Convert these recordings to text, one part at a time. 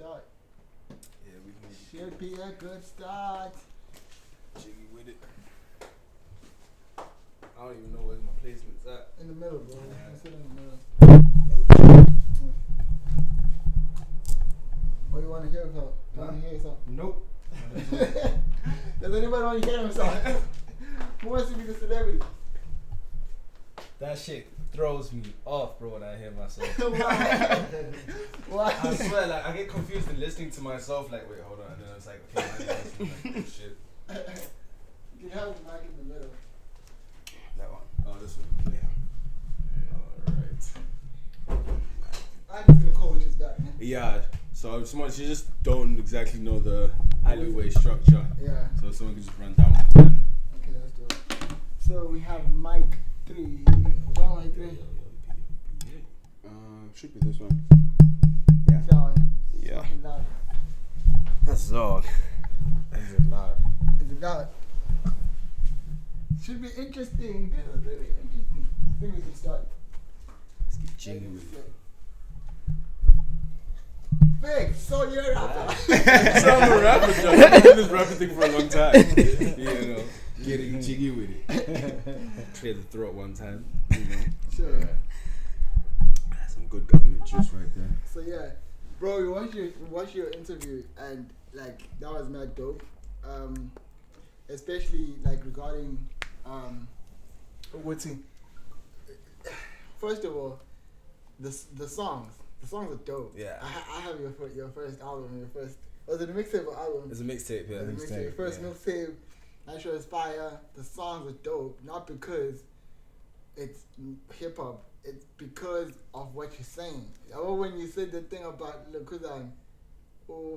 start. Yeah, we can. Should be a good start. Jiggy with it. I don't even know where my placement's at. In the middle, bro. Yeah. Sit in the middle. Oh, you want to hear yourself? You want to hear yourself? Nope. Does anybody want to hear himself? Who wants to be the celebrity? That shit throws me off, bro, when I hear myself. Why? Why? I swear, like, I get confused in listening to myself, like, wait, hold on, and then it's like, okay, I'm listening, like, oh, shit. You have the mic in the middle. That one. Oh, this one. Yeah. Alright. I'm just going to call what she's got, man. Yeah, so someone, you just don't exactly know the alleyway structure. Yeah. So someone can just run down with that. Okay, let's do it. So we have mic 3. One mic 3. Should be this one. Yeah. Sound Yeah. fucking loud. That's Zog. Is it loud? Is it loud? Should be interesting. This is really interesting. I think we can start. Let's get jiggy with it. Fics, so you're a rapper. So I'm a rapper, John. I've been doing this rapping thing for a long time. You know, getting jiggy with it. Clear the throat one time. You know. Sure. Some good government juice right there. So yeah, bro, we watched your interview and like that was mad dope. Especially like regarding what's in. First of all, the songs are dope. Yeah. I have your first album, was it a mixtape or album? It's a mixtape, yeah. Your first mixtape. I'm sure it's fire. The songs are dope, not because it's hip hop. It's because of what you're saying. Oh, when you said the thing about Lekuzan,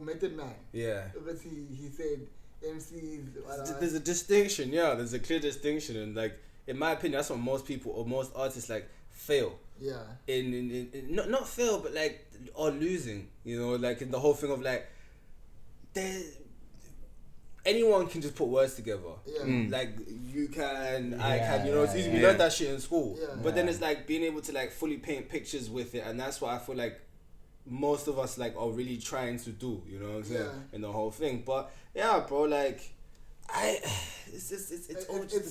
Method Man. Yeah. Because he said MCs. There's a distinction, yeah. There's a clear distinction, and like in my opinion, that's what most people or most artists like fail. Yeah. In not fail, but like or losing. You know, like in the whole thing of like, anyone can just put words together. Yeah. Like you can, I can. You know, it's easy. We learned that shit in school. Yeah. But then it's like being able to like fully paint pictures with it, and that's what I feel like most of us like are really trying to do. You know what I'm saying? Yeah. In the whole thing. But yeah, bro, like it's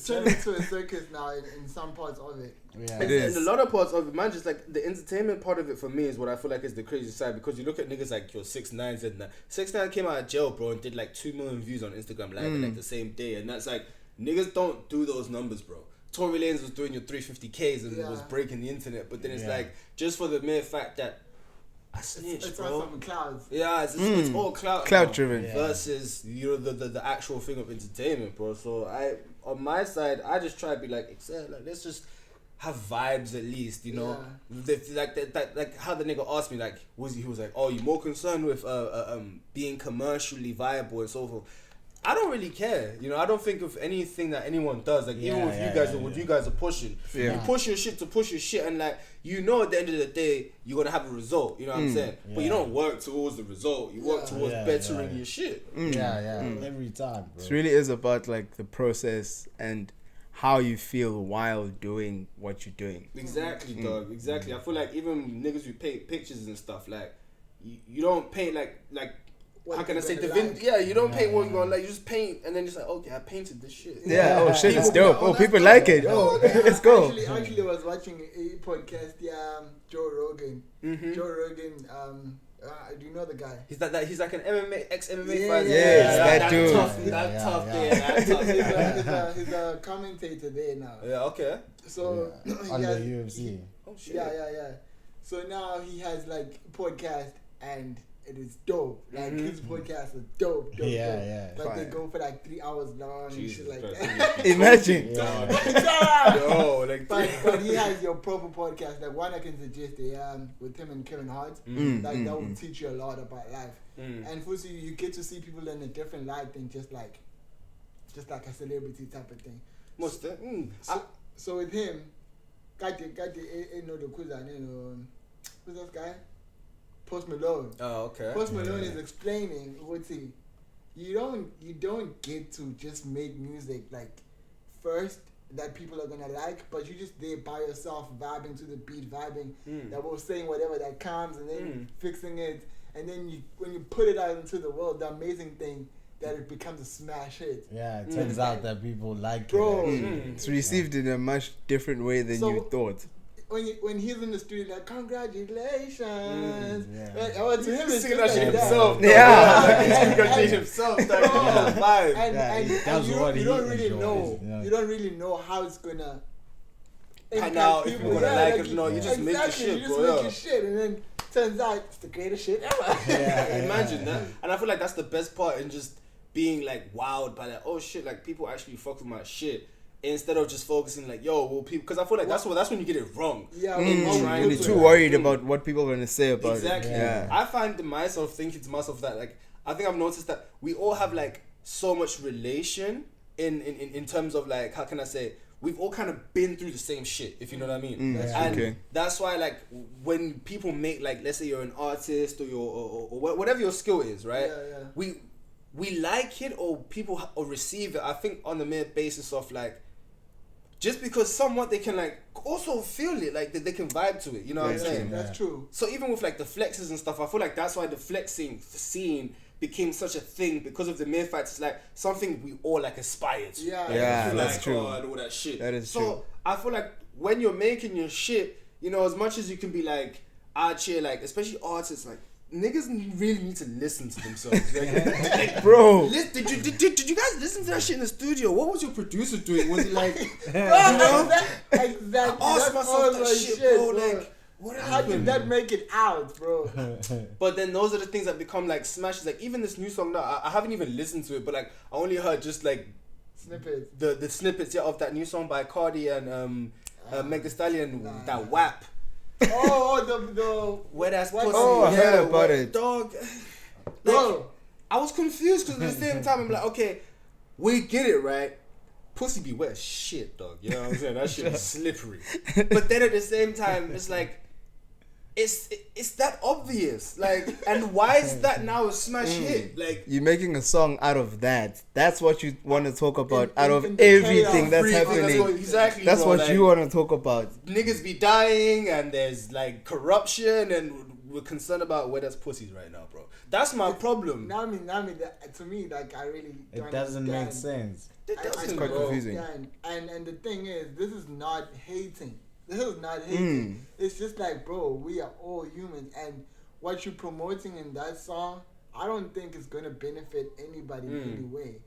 turned into a circus now in some parts of it. Yeah. It is. In a lot of parts of it, man, just like the entertainment part of it for me is what I feel like is the crazy side, because you look at niggas like your 6ix9ine and that. 6ix9ine came out of jail, bro, and did like 2 million views on Instagram Live in like the same day, and that's like niggas don't do those numbers, bro. Tory Lanez was doing your 350Ks and was breaking the internet, but then it's like just for the mere fact that I snitched, it's bro. on some clouds. Yeah, it's all clout driven versus you know the actual thing of entertainment, bro. So on my side, I just try to be like let's just have vibes at least, you know. Like how the nigga asked me, like he was like, oh, you more concerned with being commercially viable and so forth. I don't really care, you know. I don't think of anything that anyone does, like even with you guys or what you guys are pushing. You push your shit to push your shit, and like you know at the end of the day you're gonna have a result. You know what I'm saying? But you don't work towards the result. You work towards bettering your shit. Every time, bro. It really is about like the process and how you feel while doing what you're doing. Exactly, dog. Exactly. I feel like even niggas who paint pictures and stuff, like you don't paint like what how can I say you don't paint what you want, like you just paint and then just like, okay, I painted this shit. Oh shit, it's dope. Oh, people like it. Oh, let's go. Actually, I was watching a podcast, Joe Rogan. Joe Rogan, do you know the guy? He's like an ex-MMA fighter. That dude. Tough. He's a commentator there now. Yeah, okay. So on the UFC. Oh shit. Yeah. So now he has like podcast and it is dope. Like his podcasts are dope. Like they go for like 3 hours long and shit like that. Imagine. Yo, like but he has your proper podcast. Like one I can suggest with him and Kevin Hart. Like that will teach you a lot about life. And first you get to see people in a different light than just like a celebrity type of thing. So with him, got the who's that guy? Post Malone. Oh, okay. Post Malone is explaining what's he. You don't get to just make music like first that people are gonna like, but you just there by yourself vibing to the beat, that was saying whatever that comes and then fixing it and then when you put it out into the world, the amazing thing that it becomes a smash hit. Yeah, it turns out that people like Bro, it. It's received in a much different way than you thought. When he's in the studio, like, congratulations. Yeah. Like, oh, to him, it's singing just that shit like himself. Yeah. He's congratulating himself. And he does what you he don't really enjoys, know. you know. You don't really know how it's gonna And now, if people. you're gonna Yeah, like it, no, you just make the exactly, shit, you just bro. make Yeah. your shit, and then turns out it's the greatest shit ever. Imagine that. And I feel like that's the best part in just being like wowed by like, oh shit, like people actually fuck with my shit. Instead of just focusing like, yo, well, people, because I feel like that's when you get it wrong. Yeah, When you're too worried about what people are gonna say about exactly. it. Yeah. I find myself thinking to myself that like, I think I've noticed that we all have like so much relation in terms of like, how can I say, we've all kind of been through the same shit, if you know what I mean. And that's why like when people make like, let's say you're an artist or or whatever your skill is, right? We like it or people or receive it, I think, on the mere basis of like, just because somewhat they can like also feel it, like they can vibe to it, you know what I'm saying? That's true. So even with like the flexes and stuff, I feel like that's why the flexing scene became such a thing, because of the mere fact it's like something we all like aspire to. Yeah, that's true. Oh, and all that shit. That is so true. I feel like when you're making your shit, you know, as much as you can be like out here, like especially artists, like niggas really need to listen to themselves. Like, Bro, did you guys listen to that shit in the studio? What was your producer doing? Was he like, Exactly. I asked myself that shit, bro. Like, what how did that make it out, bro? But then those are the things that become like smashes. Like even this new song now, I haven't even listened to it, but like I only heard just like Snippets. the snippets of that new song by Cardi and Meg Thee Stallion, that WAP. The Where that's pussy. Oh, I heard about it. Dog. Bro. Like, I was confused because at the same time I'm like, okay, we get it, right? Pussy be wet as shit, dog. You know what I'm saying? That shit is slippery. But then at the same time, it's like, it's that obvious. Like, and why is that now a smash hit? Like, you're making a song out of that. That's what you want to talk about out of in the everything chaos, that's everything happening. exactly. That's bro, what like, you want to talk about. niggas be dying and there's like corruption and we're concerned about where there's pussies right now, bro. That's my problem. Now, to me, like, I really don't It doesn't make understand. sense. It I doesn't, don't quite bro. confusing. understand. And the thing is, this is not hating. This is not hating. It's just like, bro, we are all humans, and what you're promoting in that song, I don't think it's gonna benefit anybody in any way.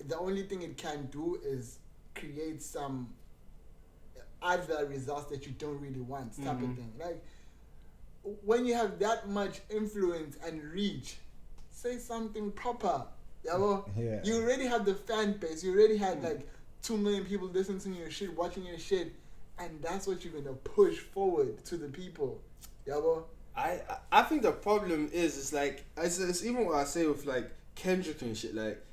The only thing it can do is create some other results that you don't really want, type of thing. Like, when you have that much influence and reach, say something proper. Yeah. You already have the fan base. You already had like 2 million people listening to your shit, watching your shit, and that's what you're gonna push forward to the people. I think the problem is, it's like, it's even what I say with like Kendrick and shit, like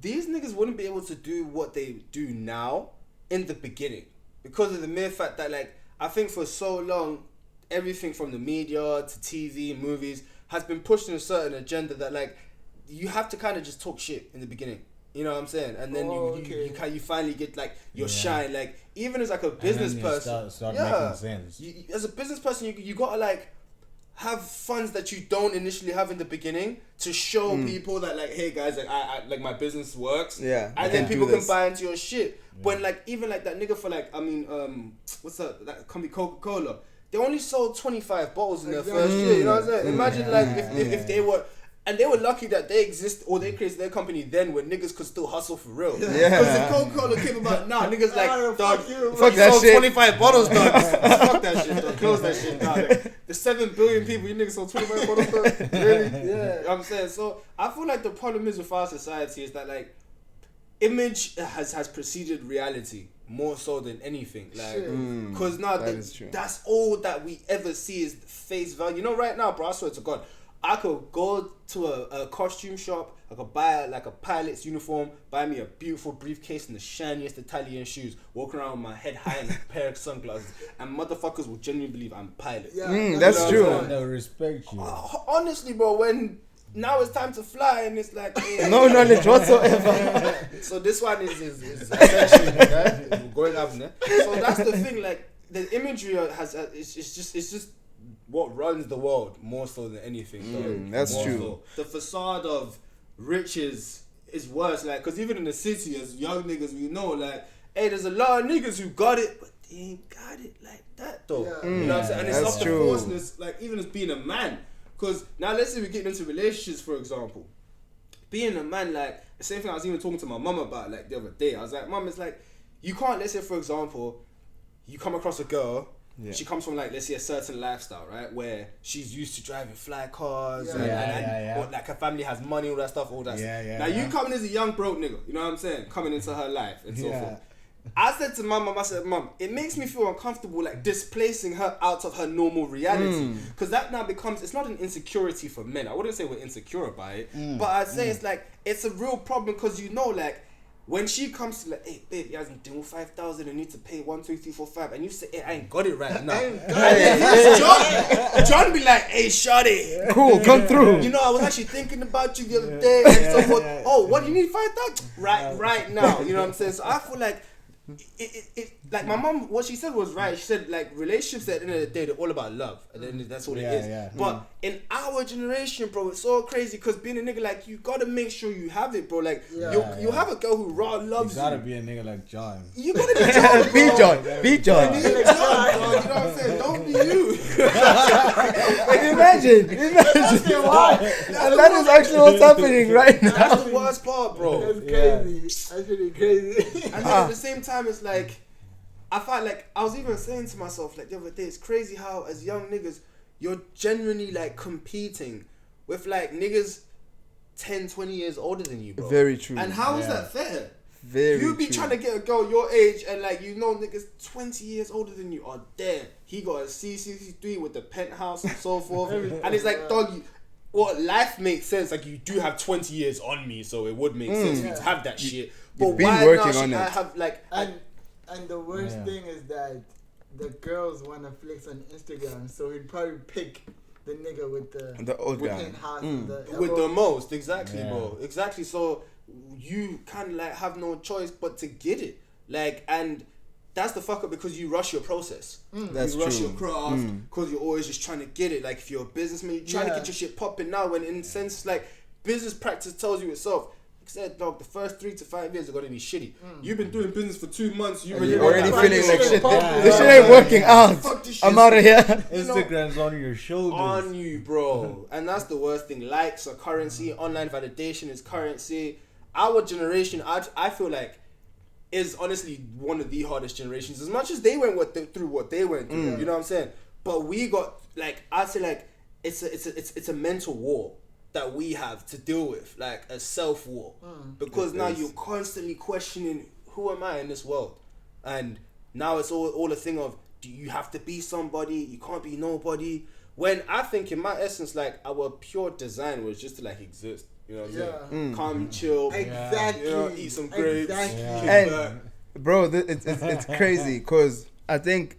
these niggas wouldn't be able to do what they do now in the beginning because of the mere fact that, like, I think for so long everything from the media to TV, movies has been pushed in a certain agenda that, like, you have to kind of just talk shit in the beginning. You know what I'm saying? And then you finally get like your shine. Like, even as like a business person, start making sense. As a business person, you gotta like have funds that you don't initially have in the beginning to show people that, like, hey guys, like I like my business works. Yeah, and then people can buy into your shit. When like even like that nigga for like, I mean, what's that company, Coca-Cola? They only sold 25 bottles in their first year. You know what I'm saying? Imagine like if they were. And they were lucky that they exist or they created their company then when niggas could still hustle for real. Because if Coca-Cola came about, niggas like, dog, fuck that sold shit. 25 bottles, dog. Fuck that shit, dog. Close that shit, dog. Like, the 7 billion people, you niggas sold 25 bottles, dog. Really? Yeah. You know what I'm saying? So I feel like the problem is with our society is that, like, image has preceded reality more so than anything. Like, because now that's all that we ever see is face value. You know, right now, bro, I swear to God, I could go to a costume shop, I could buy like a pilot's uniform, buy me a beautiful briefcase and the shiniest Italian shoes, walk around with my head high and a pair of sunglasses, and motherfuckers will genuinely believe I'm a pilot. That's true. They'll respect you. Honestly, bro, when now it's time to fly and it's like, hey, No knowledge whatsoever. so this one is essentially going up there. So that's the thing, like the imagery it's just what runs the world more so than anything. That's More true. so. The facade of riches is worse. Like, cause even in the city, as young niggas, we know, like, hey, there's a lot of niggas who got it, but they ain't got it like that though. Yeah. You know what I'm saying? And it's That's not the true. forceness, like even as being a man. Cause now let's say we get into relationships, for example. Being a man, like the same thing I was even talking to my mum about like the other day. I was like, Mum, it's like you can't. Let's say, for example, you come across a girl. Yeah. She comes from like, let's say, a certain lifestyle, right? Where she's used to driving fly cars, Yeah. or like her family has money, all that stuff, all that. Yeah, stuff. yeah, Now yeah. you coming as a young broke nigga, you know what I'm saying? Coming into her life and so Yeah. forth. I said to my mum, I said, Mum, it makes me feel uncomfortable, like displacing her out of her normal reality, because that now becomes, it's not an insecurity for men. I wouldn't say we're insecure about it, but I'd say it's like it's a real problem because you know, like. When she comes to like, hey babe, you hasn't done 5,000 and need to pay 1, 2, 3, 4, 5, and you say, hey, I ain't got it right now. John be like, hey, shawty, Cool, come through. you know, I was actually thinking about you the other day and so forth. Oh, what do you need 5,000? Right now. You know what I'm saying? So I feel like it like my mom, what she said was right. She said like relationships at the end of the day, they're all about love, and then that's what it is. Yeah. But in our generation, bro, it's so crazy because being a nigga, like, you gotta make sure you have it, bro. Like you have a girl who raw loves You gotta be a nigga like John. You gotta be John, bro. Be John. Be John. Be John, bro. You know what I'm saying? Don't be you. Imagine. And that is actually what's happening right now. That's the worst part, bro. That's crazy. That's really crazy. And then at the same time, it's like, I felt like, I was even saying to myself, like, the other day, it's crazy how, as young niggas, you're genuinely, like, competing with, like, niggas 10, 20 years older than you, bro. Very true. And how is that fair? Very You be true. trying to get a girl your age, and, like, you know niggas 20 years older than you are there. He got a CCC3 with the penthouse and so forth. And it's like, dog, life makes sense. Like, you do have 20 years on me, so it would make sense for you to have that shit. But you've been why working now on should I it. have, like... And the worst thing is that the girls want to flex on Instagram, so he'd probably pick the nigga with the old guy. penthouse and the with the most, exactly, Yeah. bro. Exactly. So you kind of like have no choice but to get it. Like, and that's the fuck up because you rush your process. That's you rush true. your craft because you're always just trying to get it. Like, if you're a businessman, you're trying to get your shit popping now. When in a sense, like, business practice tells you itself. Said, dog, the first 3 to 5 years are gonna be shitty. You've been doing business for 2 months. You already feeling like shit. Yeah. This shit ain't working out. Fuck this shit. I'm out of here. Instagram's on your shoulders. On you, bro. And that's the worst thing. Likes are currency. Online validation is currency. Our generation, I feel like, is honestly one of the hardest generations. As much as they went through what they went through, you know what I'm saying? But we got, like, I'd say, like, it's a mental war that we have to deal with, like a self-war, because now you're constantly questioning, who am I in this world? And now it's all a thing of, do you have to be somebody? You can't be nobody. When I think in my essence, like, our pure design was just to, like, exist. You know what I'm saying? Come, chill, Exactly. you know, eat some grapes. Exactly. kick back. And bro, it's crazy because I think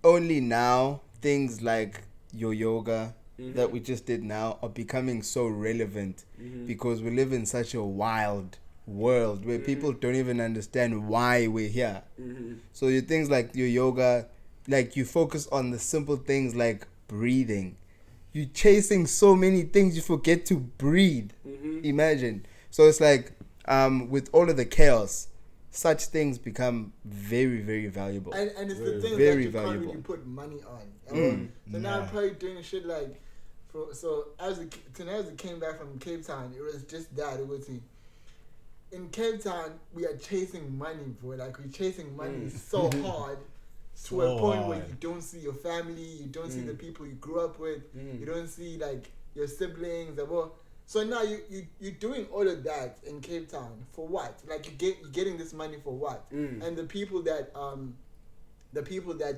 only now things like your yoga that we just did now are becoming so relevant because we live in such a wild world where people don't even understand why we're here. So your things like your yoga, like, you focus on the simple things like breathing. You're chasing so many things, you forget to breathe. Imagine. So it's like, with all of the chaos, such things become very, very valuable. And it's the things very that you valuable. can't really put money on. So now I'm probably doing shit like, so as I came back from Cape Town, it was just that. It was in Cape Town, we are chasing money, bro. Like, we're chasing money so hard to a point where you don't see your family, you don't see the people you grew up with, you don't see, like, your siblings. So now you're doing all of that in Cape Town for what? Like, you're getting this money for what? And the people that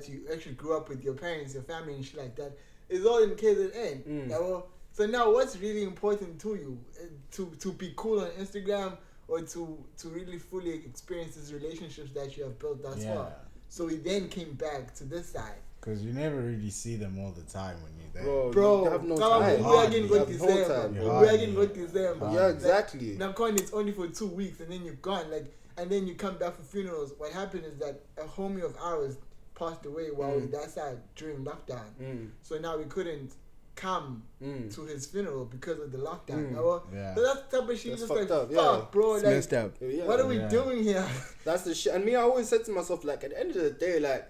you actually grew up with, your parents, your family, and shit like that, is all in KZN. So now, what's really important to you? To be cool on Instagram, or to really fully experience these relationships that you have built thus far? So we then came back to this side. Because you never really see them all the time when you're there. Bro, you have no time. We are getting good You have no time, December. bro. We are getting good December. Yeah, exactly. Now, it's only for 2 weeks, and then you're gone. Like, and then you come back for funerals. What happened is that a homie of ours passed away while that's during lockdown. So now we couldn't come to his funeral because of the lockdown. So that's the type of shit. Just like, fuck, bro. It's like, messed up. What are we doing here? That's the shit. And me, I always said to myself, like, at the end of the day, like,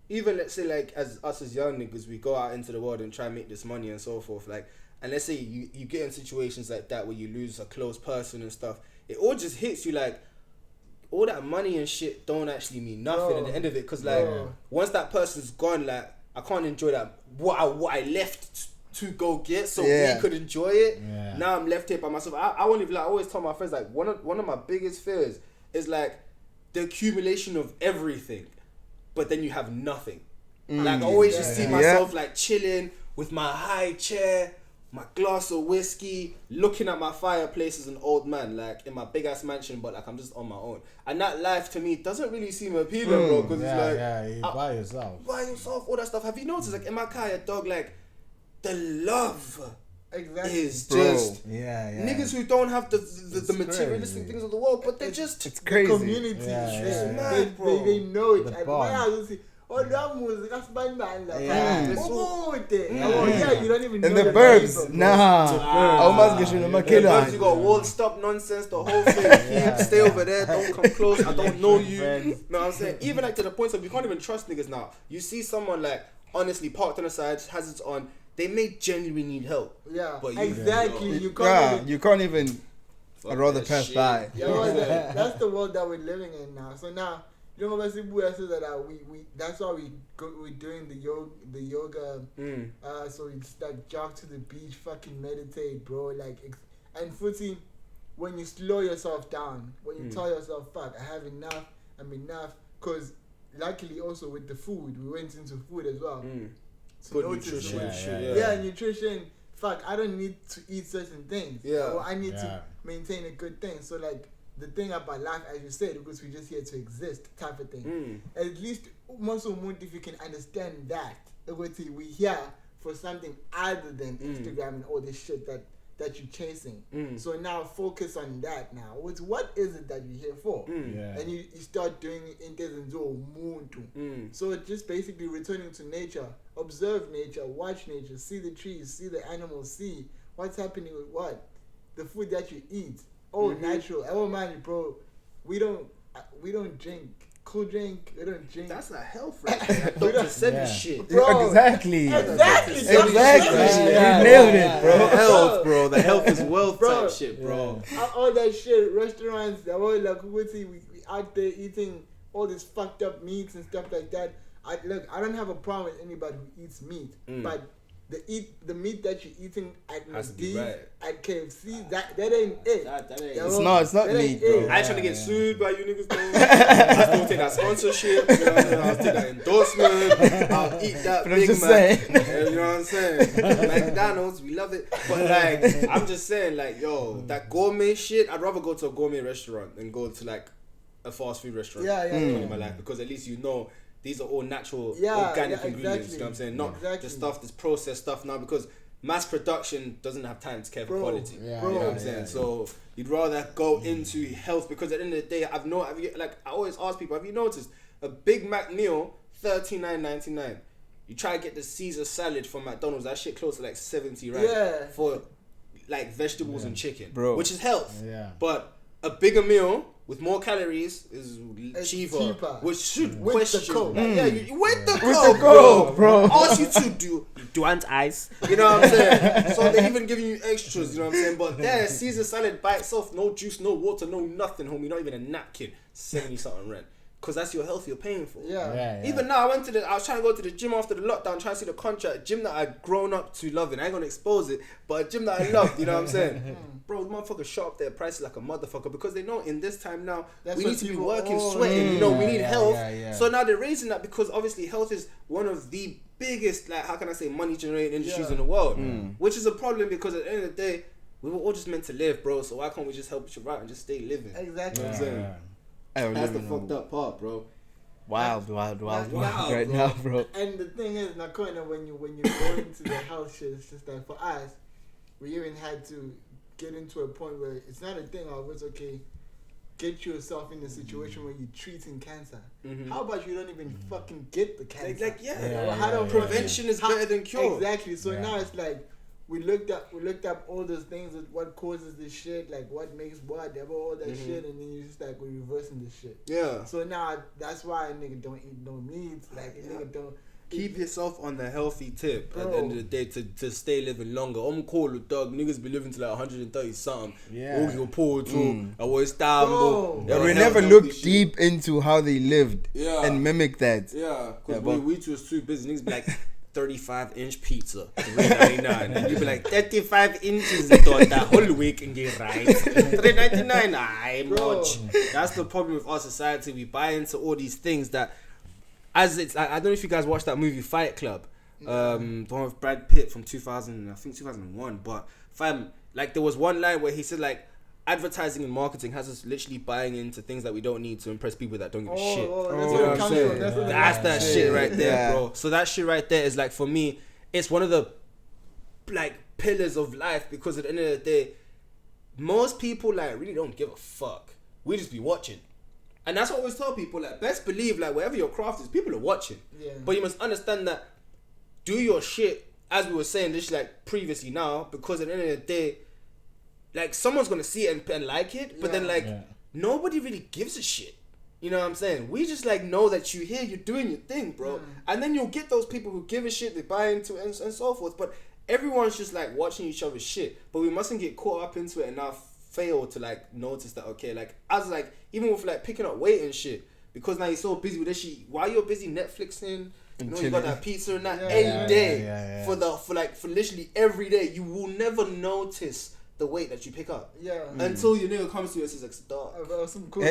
even let's say, like, as us as young niggas, we go out into the world and try and make this money and so forth. Like, and let's say you get in situations like that where you lose a close person and stuff. It all just hits you like, all that money and shit don't actually mean nothing at the end of it. Because, like, once that person's gone, like, I can't enjoy that, what I left to go get so we could enjoy it. Now I'm left here by myself. I won't even, like, I always tell my friends, like, one of my biggest fears is, like, the accumulation of everything, but then you have nothing. Like, I always just see myself, like, chilling with my high chair, my glass of whiskey, looking at my fireplace as an old man, like, in my big-ass mansion, but, like, I'm just on my own. And that life, to me, doesn't really seem appealing, bro, because it's like... you by yourself. By yourself, all that stuff. Have you noticed, like, in my car, dog, like, the love is just niggas who don't have the materialistic things of the world, but they're just it's crazy. The community. Mad, bro. They know it. The My house is that music, that's bad man. You don't even know. In the burbs, In the burbs, you got wall stop nonsense, the whole thing. Stay over there, don't come close, I don't know you. You know what I'm saying? Even like to the point of you can't even trust niggas now. You see someone like honestly parked on the side, has it on. They may genuinely need help. Yeah, but exactly. You can't even. I'd rather pass by. That's the world that we're living in now. So now, you know, said that we that's why we're doing the yoga. So we just like jog to the beach, fucking meditate, bro. Like, and footy, when you slow yourself down, when you tell yourself, fuck, I have enough, I'm enough. Because luckily also with the food, we went into food as well. So good nutrition. Nutrition. Fuck, I don't need to eat certain things. Or I need to maintain a good thing. So like the thing about life, as you said, because we're just here to exist, type of thing. At least if you can understand that, we're here for something other than Instagram and all this shit that you're chasing. So now focus on that now. What is it that you're here for? And you start doing it in so just basically returning to nature, observe nature, watch nature, see the trees, see the animals, see what's happening with what? The food that you eat. Natural. Oh man, bro, we don't drink cool drink. We don't drink. That's not health, right? That Dr. Sebi shit. Bro, exactly. You nailed it, bro. The health, bro. The health is wealth type shit, bro. All that shit, restaurants, they're all like, we out there eating all this fucked up meats and stuff like that. I don't have a problem with anybody who eats meat, but the meat that you're eating at McD, at KFC, that ain't it. That ain't it's not meat, bro. I ain't trying to get sued by you niggas, though. I still take that sponsorship, you know what I'm saying? I'll take that endorsement, I'll eat that But Big I'm just Mac, you know what I'm saying? Like McDonald's, we love it. But like, I'm just saying, like, yo, that gourmet shit, I'd rather go to a gourmet restaurant than go to like a fast food restaurant in my life, because at least you know these are all natural, organic ingredients. You know what I'm saying? Not the stuff, this processed stuff now, because mass production doesn't have time to care for quality. You know what I'm saying? So you'd rather go into health, because at the end of the day, I always ask people, have you noticed a Big Mac meal, $39.99? You try to get the Caesar salad from McDonald's, that shit close to like 70 right? For like vegetables and chicken, bro, which is health. But a bigger meal with more calories is cheaper, which should question. With the Coke, bro. Ask you to do you want ice? You know what I'm saying? So they're even giving you extras. You know what I'm saying? But there, Caesar salad by itself, no juice, no water, no nothing, homie. Not even a napkin. 70 something rent. Because that's your health you're paying for. Even now, I was trying to go to the gym after the lockdown, trying to see the contract, gym that I'd grown up to loving. I ain't gonna expose it, but a gym that I loved, you know what I'm saying? Bro, the motherfuckers shot up their prices like a motherfucker, because they know in this time now, we need to be working, sweating, you know, we need health. So now they're raising that, because obviously health is one of the biggest, like, how can I say, money generating industries in the world. Which is a problem, because at the end of the day, we were all just meant to live, bro. So why can't we just help each other out and just stay living? Exactly. You know what I'm saying? That's the fucked up part, bro. Wild right now, bro. And the thing is, Nakona, when you go into the health shit, it's just like for us, we even had to get into a point where it's not a thing of it's okay get yourself in a situation where you're treating cancer, how about you don't even fucking get the cancer? Prevention is better than cure. Exactly. So now it's like we looked up all those things, what causes this shit, like what makes what, all that shit, and then you just like we're reversing this shit. Yeah. So now that's why a nigga don't eat no meat, like a nigga don't. Keep yourself on the healthy tip at the end of the day to stay living longer. I'm cool with dog. Niggas be living to like 130 something. Yeah. All your poor too. I was down. But we never looked deep into how they lived and mimic that. Yeah, because we was too busy. Niggas be like 35-inch pizza, $3.99. And you be like 35 inches the whole week and get right. $3.99. Aye, much. That's the problem with our society. We buy into all these things that. As it's, I don't know if you guys watched that movie Fight Club, the one with Brad Pitt from 2001. But fam, like there was one line where he said like, advertising and marketing has us literally buying into things that we don't need to impress people that don't give a shit. That's that shit right there, bro. So that shit right there is like for me, it's one of the like pillars of life because at the end of the day, most people like really don't give a fuck. We just be watching. And that's what I always tell people, like, best believe, like, wherever your craft is, people are watching. Yeah. But you must understand that, do your shit, as we were saying this, like, previously now, because at the end of the day, like, someone's going to see it and like it, but then, like, nobody really gives a shit. You know what I'm saying? We just, like, know that you're here, you're doing your thing, bro. And then you'll get those people who give a shit, they buy into it, and so forth. But everyone's just, like, watching each other's shit. But we mustn't get caught up into it and now fail to like notice that like as like even with like picking up weight and shit because now you're so busy with this shit while you're busy Netflixing, you know, you got that pizza and that every day for literally every day, you will never notice the weight that you pick up until your nigga comes to you and says like stop. Some cool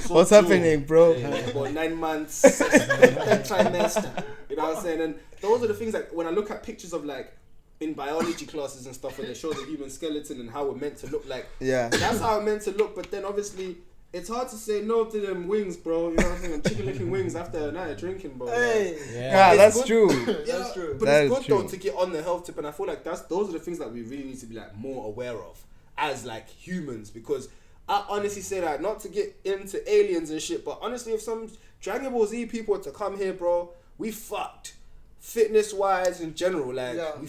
what's happening, bro? About 9 months trimester, you know what I'm saying? And those are the things like when I look at pictures of like in biology classes and stuff when they show the human skeleton and how we're meant to look like. Yeah. That's how we're meant to look, but then obviously it's hard to say no to them wings, bro. You know what I'm saying? Chicken licking wings after a night of drinking, bro. Hey. That's true. That's true. But it's good though to get on the health tip, and I feel like those are the things that we really need to be like more aware of as like humans, because I honestly say that not to get into aliens and shit, but honestly if some Dragon Ball Z people were to come here, bro, we fucked. Fitness wise in general, like we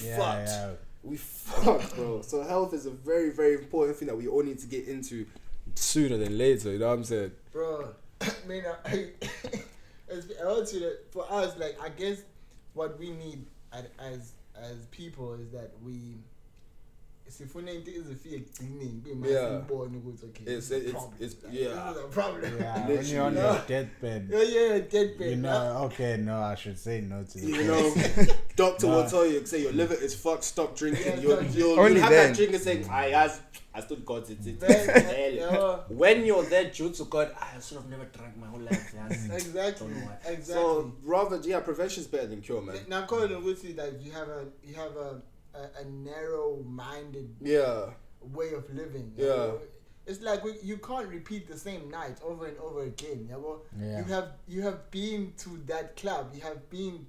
fucked, bro. So health is a very, very important thing that we all need to get into sooner than later. You know what I'm saying, bro? I mean, for us, like I guess what we need as people is that we. It's a problem. It's a problem. Yeah, when you're on your deathbed. Deathbed. You know, okay, no, I should say no to this. You know, doctor will tell you, say your liver is fucked, stop drinking. You'll have that drink and say, I still got it. When you're there, due to God, I should have never drank my whole life. Exactly. So rather, prevention is better than cure, man. Now, calling with you that you have a narrow-minded way of living. You know? It's like you can't repeat the same night over and over again. You have been to that club. You have been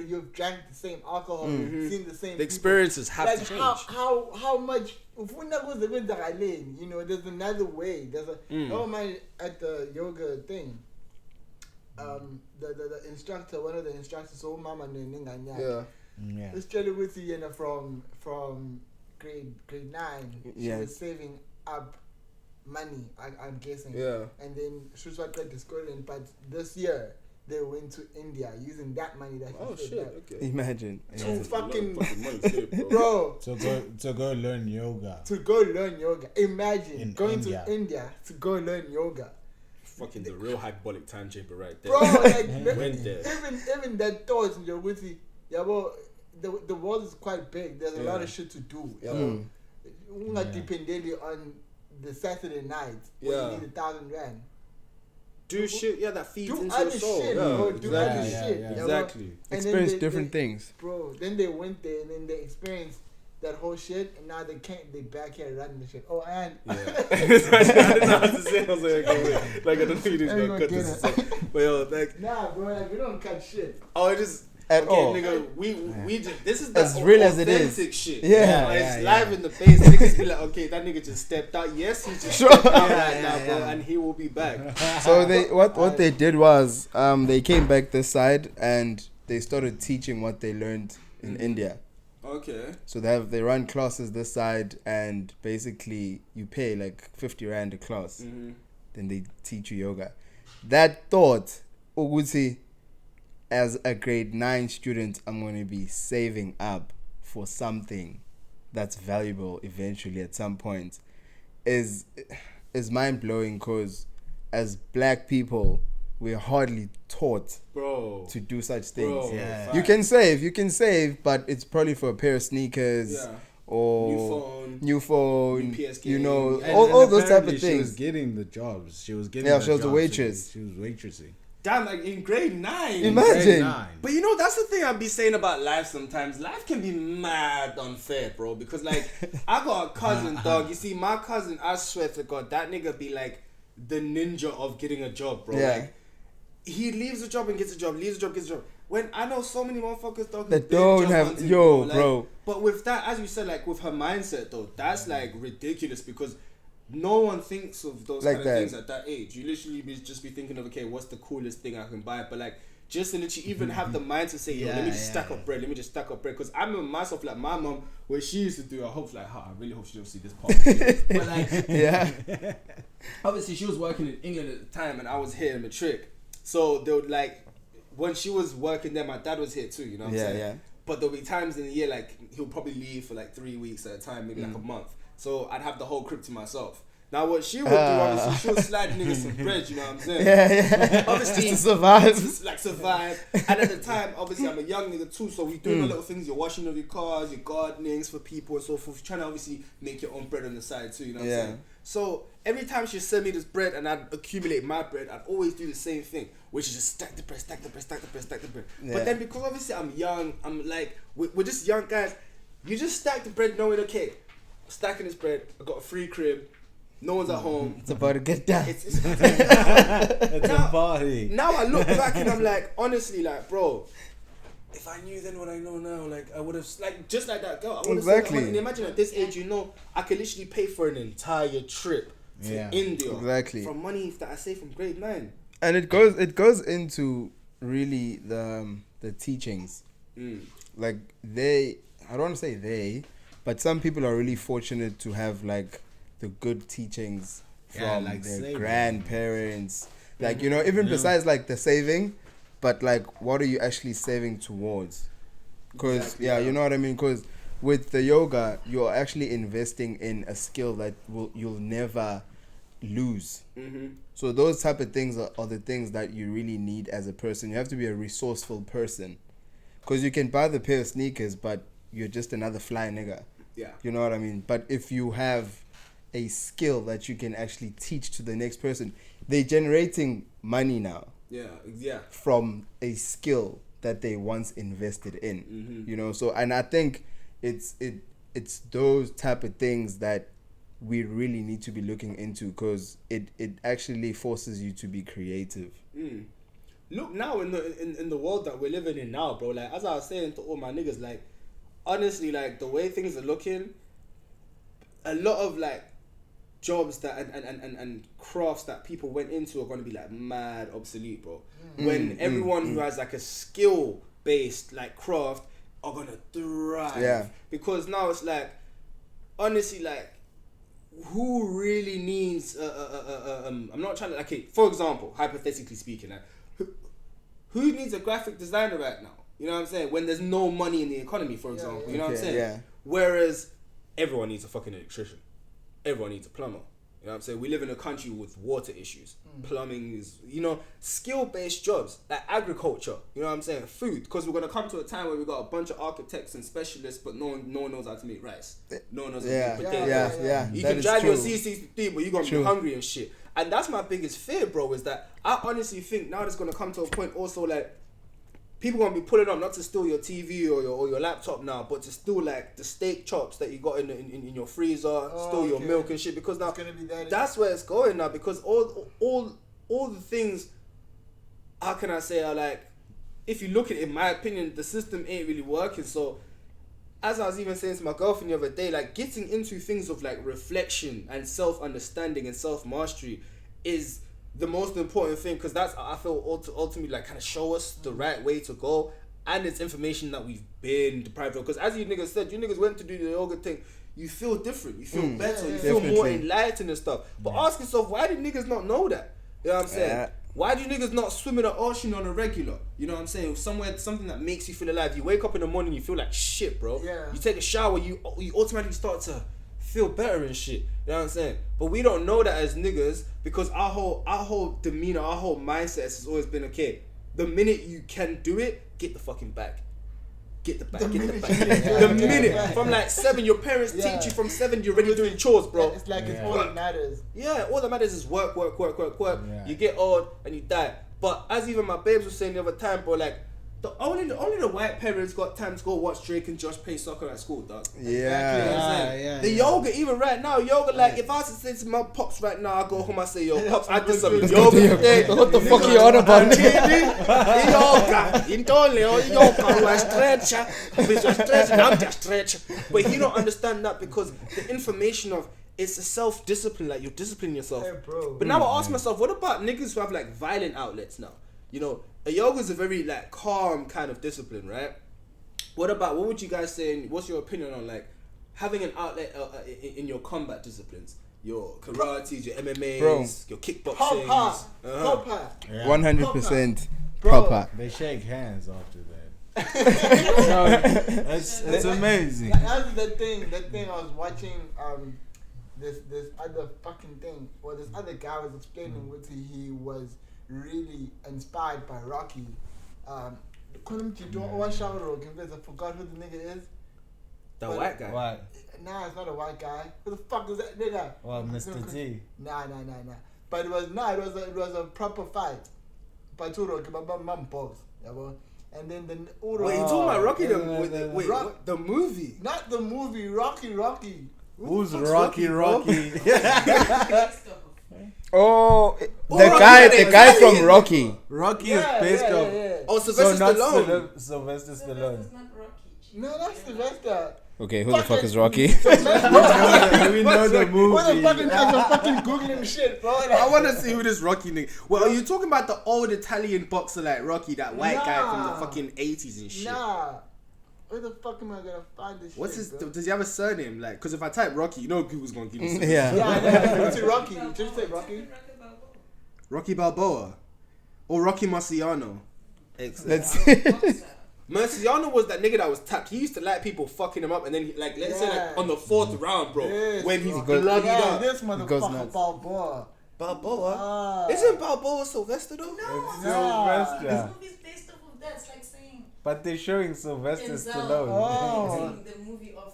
you've drank the same alcohol. Seen the same. The experiences have to change. How much? You know, there's another way. There's a at the yoga thing. The instructor, one of the instructors, Mama Let's tell you with you, from grade 9, she was saving up money, I'm guessing. And then she was trying to school, but this year they went to India using that money that she saved up. Okay. Imagine. To fucking money, bro. To go learn yoga. Imagine going to India to go learn yoga. Fucking the real hyperbolic time chamber right there. Bro, like went there. Even that thought in your witty. Yeah, well, the world is quite big. There's a lot of shit to do. We're not dependent on the Saturday night when you need 1,000 rand. Do shit, that feeds into your soul. Shit, bro. Do other shit. Exactly. Experience different things. Bro, then they went there and then they experienced that whole shit, and now they back here running the shit. Oh, and I didn't know how to say it. I was like, I don't think you just gonna cut this. But yo, like, nah, bro, like we don't cut shit. Oh, it just. at all. Nigga, we just, this is as the real as it is. shit. Yeah. It's live in the face. Niggas be like, okay, that nigga just stepped out. Yes, he just stepped out right now, bro, and he will be back. So what they did was they came back this side and they started teaching what they learned in India. Okay. So they run classes this side, and basically you pay like 50 rand a class. Then they teach you yoga. That thought, Uguti, as a grade 9 student, I'm going to be saving up for something that's valuable eventually at some point, is mind blowing, because as black people, we're hardly taught to do such things. You can save, but it's probably for a pair of sneakers or new phone, PS you know, all those type of things. She was getting the jobs. She was getting. Yeah, she was a waitress. She was waitressing. Damn, like in grade 9. Imagine. Grade 9. But you know, that's the thing I'd be saying about life sometimes. Life can be mad unfair, bro. Because like, I got a cousin, dog. You see, my cousin, I swear to God, that nigga be like the ninja of getting a job, bro. Yeah. Like, he leaves a job and gets a job, leaves a job, gets a job. When I know so many motherfuckers, dog, that don't have, bro. But with that, as you said, like with her mindset, though, that's like ridiculous, because no one thinks of those like kind of things at that age. You literally just be thinking of, okay, what's the coolest thing I can buy? But like, just to literally even have the mind to say, yo, let me just stack up bread. Let me just stack up bread. Because I remember myself, like my mom, what she used to do, I hope, like, I really hope she don't see this part. But like, obviously she was working in England at the time, and I was here in Matric. So they would like, when she was working there, my dad was here too, you know what I'm saying? Yeah. But there'll be times in the year, like, he'll probably leave for like 3 weeks at a time, maybe like a month. So I'd have the whole crib to myself. Now what she would do, obviously, she would slide niggas some bread, you know what I'm saying? Yeah. Obviously, just to survive. Survive. And at the time, obviously, I'm a young nigga too, so we doing the little things. You're washing of your cars, you're gardenings for people and so forth. You're trying to obviously make your own bread on the side too, you know what I'm saying? So every time she'd send me this bread and I'd accumulate my bread, I'd always do the same thing, which is just stack the bread, stack the bread, stack the bread, stack the bread. Yeah. But then because obviously I'm young, I'm like, we're just young guys, you just stack the bread knowing, okay, I'm stacking this bread, I got a free crib, no one's at home. It's about to get done. It's a party. Now I look back and I'm like, honestly, like, bro, if I knew then what I know now, like, I would have, like, just like that girl. I would have said, and imagine at this age, you know, I could literally pay for an entire trip to India. Exactly. From money that I saved from grade 9. And it goes into really the teachings. Like I don't want to say they, but some people are really fortunate to have like the good teachings from like their grandparents. Like, you know, even besides like the saving, but like, what are you actually saving towards? Because you know what I mean? Because with the yoga, you're actually investing in a skill that you'll never lose. So those type of things are the things that you really need as a person. You have to be a resourceful person, because you can buy the pair of sneakers, but you're just another fly nigga. Yeah, you know what I mean? But if you have a skill that you can actually teach to the next person, they're generating money now. Yeah. From a skill that they once invested in. You know, so, and I think it's those type of things that we really need to be looking into, because it actually forces you to be creative. Look now in the world that we're living in now, bro, like, as I was saying to all my niggas, like, honestly, like, the way things are looking, a lot of like jobs that and crafts that people went into are going to be like mad obsolete, bro. When everyone who has like a skill based like craft are going to thrive. Because now it's like, honestly, like, who really needs I'm not trying to, okay, for example, hypothetically speaking, like, who needs a graphic designer right now? You know what I'm saying? When there's no money in the economy, for example. You know what I'm saying? Whereas everyone needs a fucking electrician. Everyone needs a plumber. You know what I'm saying? We live in a country with water issues. Plumbing is, you know, skill-based jobs, like agriculture. You know what I'm saying? Food. Because we're going to come to a time where we've got a bunch of architects and specialists, but no one knows how to make rice. No one knows how to make potatoes. You can drive your C63, but you're going to be hungry and shit. And that's my biggest fear, bro, is that I honestly think now it's going to come to a point also, like, people gonna be pulling up not to steal your TV or your laptop now, but to steal like the steak chops that you got in your freezer, steal your milk and shit. Because now that's where it's going now. Because all the things, how can I say, are like if you look at it, in my opinion, the system ain't really working. So, as I was even saying to my girlfriend the other day, like getting into things of like reflection and self-understanding and self-mastery is the most important thing, because that's, I feel, ultimately like kind of show us the right way to go, and it's information that we've been deprived of. Because as you niggas said, you niggas went to do the yoga thing, you feel different, you feel better, you feel more enlightened and stuff. But ask yourself, why did niggas not know that? You know what I'm saying? Why do you niggas not swim in the ocean on a regular? You know what I'm saying? Something that makes you feel alive. You wake up in the morning, you feel like shit, bro. Yeah. You take a shower, you automatically start to feel better and shit. You know what I'm saying? But we don't know that as niggas, because our whole demeanor, our whole mindset has always been, okay, the minute you can do it, get the fucking bag. Get the bag. The minute from like 7, your parents teach you from 7, you're already doing chores, bro. It's like it's all that matters. Yeah, all that matters is work. Yeah. You get old and you die. But as even my babes was saying the other time, bro, like only the white parents got time to go watch Drake and Josh play soccer at school, dog. Yeah. The yoga, even right now, like if I was to say to my pops right now, I go home, I say, yo, pops, I did some yoga today. What the fuck are you on about? Yoga. You I stretch. I'm just stretch. But he don't understand that, because the information of it's a self-discipline, like you're disciplining yourself. Hey, bro. But now I ask myself, what about niggas who have like violent outlets now? You know, a yoga is a very like calm kind of discipline, right? What would you guys say? What's your opinion on like having an outlet in your combat disciplines? Your karates, your MMAs, bro. Your kickboxing. 100% proper. They shake hands after that. It's amazing. That's the thing I was watching this other fucking thing, or this other guy was explaining what he was really inspired by Rocky. I forgot who the nigga is. The white guy. What? Nah, it's not a white guy. Who the fuck is that nigga? Well, Mr. T. Nah. But it was a proper fight. But two Rocky, but mum pose. And then the wait, you talking about Rocky the movie? Not the movie, Rocky. Who's Rocky? Oh, the guy from Rocky. Rocky is based off. Oh, Sylvester Stallone. Sylvester Stallone. That's not Rocky. No, that's Sylvester. Okay, who the fuck is Rocky? We know the movie. What the fucking guys are fucking googling shit, bro? I want to see who this Rocky nigga. Well, are you talking about the old Italian boxer like Rocky, that white guy from the fucking 80s and shit? Nah. Where the fuck am I gonna find this What's shit, his? Does he have a surname? Like, because if I type Rocky, you know Google's gonna give me. Yeah. Say Rocky. Just say Rocky. Rocky Balboa, or Rocky Marciano. Let's Marciano was that nigga that was tapped. He used to like people fucking him up, and then let's say like on the 4th round, bro, when he's bloodied up. This motherfucker Balboa. Balboa? Isn't Balboa Sylvester though? No, Sylvester. this movie's based off of that. It's like saying. But they're showing Sylvester Stallone. Oh. The movie of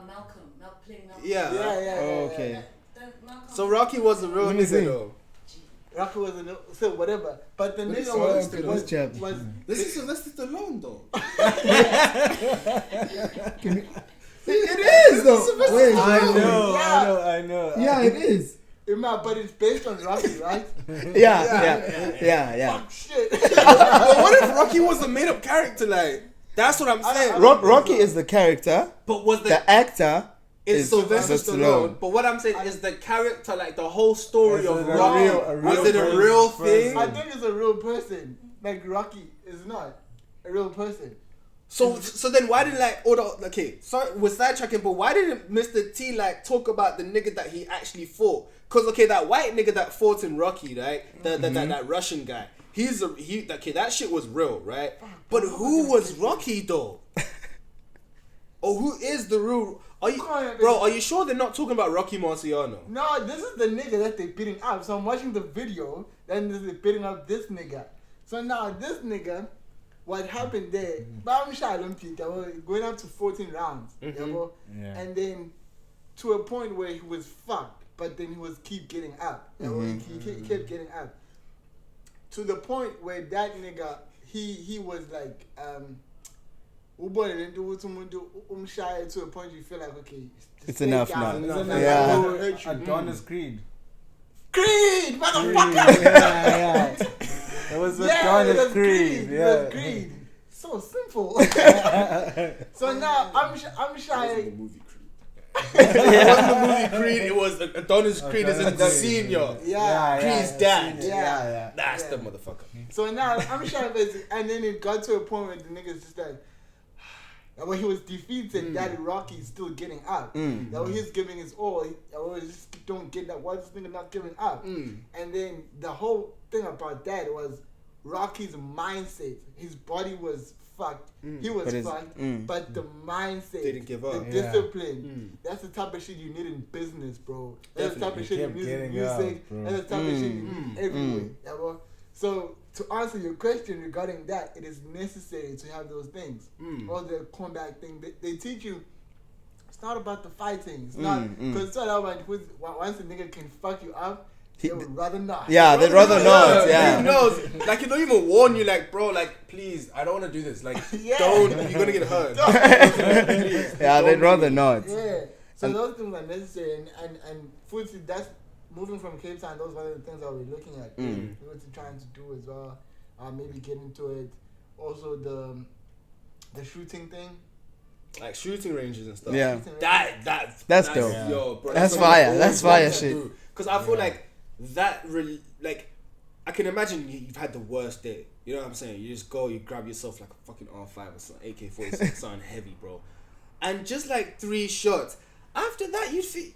Malcolm, not playing Malcolm. Yeah. okay. So Rocky was a real nigga though. Rocky was so whatever, but the nigga was This is Sylvester Stallone though. It is though. Wait, I know. Yeah, it is. But it's based on Rocky, right? Yeah. Fuck shit. But what if Rocky was a made-up character? Like, that's what I'm saying. Rocky is the character, but was the actor is Sylvester Stallone. But what I'm saying is the character, like the whole story of Rocky, was it a real thing? I think it's a real person. Like Rocky is not a real person. So then why didn't sorry, we're sidetracking, but why didn't Mr. T like talk about the nigga that he actually fought? Cause that white nigga that fought in Rocky, right? That Russian guy. That shit was real, right? But who was Rocky though? Or who is the real? Are you sure they're not talking about Rocky Marciano? No, this is the nigga that they're beating up. So I'm watching the video, then they're beating up this nigga. So now this nigga, what happened there? Going up to 14 rounds, and then to a point where he was fucked, but then he was keep getting up. He kept getting up to the point where that nigga he was like to a point you feel like okay, it's enough now. Adonis Creed, motherfucker. It was Yeah, it Adonis was Creed. greed. Yeah. It was greed. So simple. So now I'm shy. The movie Creed. It wasn't the movie Creed. It was Adonis Creed as in the senior. Yeah. Creed's dad. Yeah. That's Yeah. the motherfucker. So now I'm shy, and then it got to a point where the niggas just like. And when he was defeated, Daddy Rocky's still getting up. That when he's giving his all, he always just don't get that. Why is this nigga not giving up? And then the whole thing about that was Rocky's mindset. His body was fucked. He was fucked. But the mindset, Didn't give up. the discipline, that's the type of shit you need in business, bro. That's the type of shit you need in music. That's the type of shit you need everywhere. Yeah, bro. So to answer your question regarding that, it is necessary to have those things. All the combat thing, they teach you. It's not about the fighting. It's not because it's not about once a nigga can fuck you up, they would rather not. Yeah, they'd rather not. Yeah. He knows. Like, he don't even warn you, like, bro, like, please, I don't want to do this. Like, don't, you're going to get hurt. Please, Yeah, they'd rather not. Yeah. So those things are necessary. And food, that's moving from Cape Town, those are the things that we're looking at. What we're trying to do as well. Maybe get into it. Also, the shooting thing. Like shooting ranges and stuff. Yeah. That's dope. Yo, bro, That's fire. That's fire shit. Because I feel like that really, like, I can imagine you've had the worst day. You know what I'm saying? You just go, you grab yourself like a fucking R5 or something, AK-47, something heavy, bro. And just like 3 shots. After that, you feel...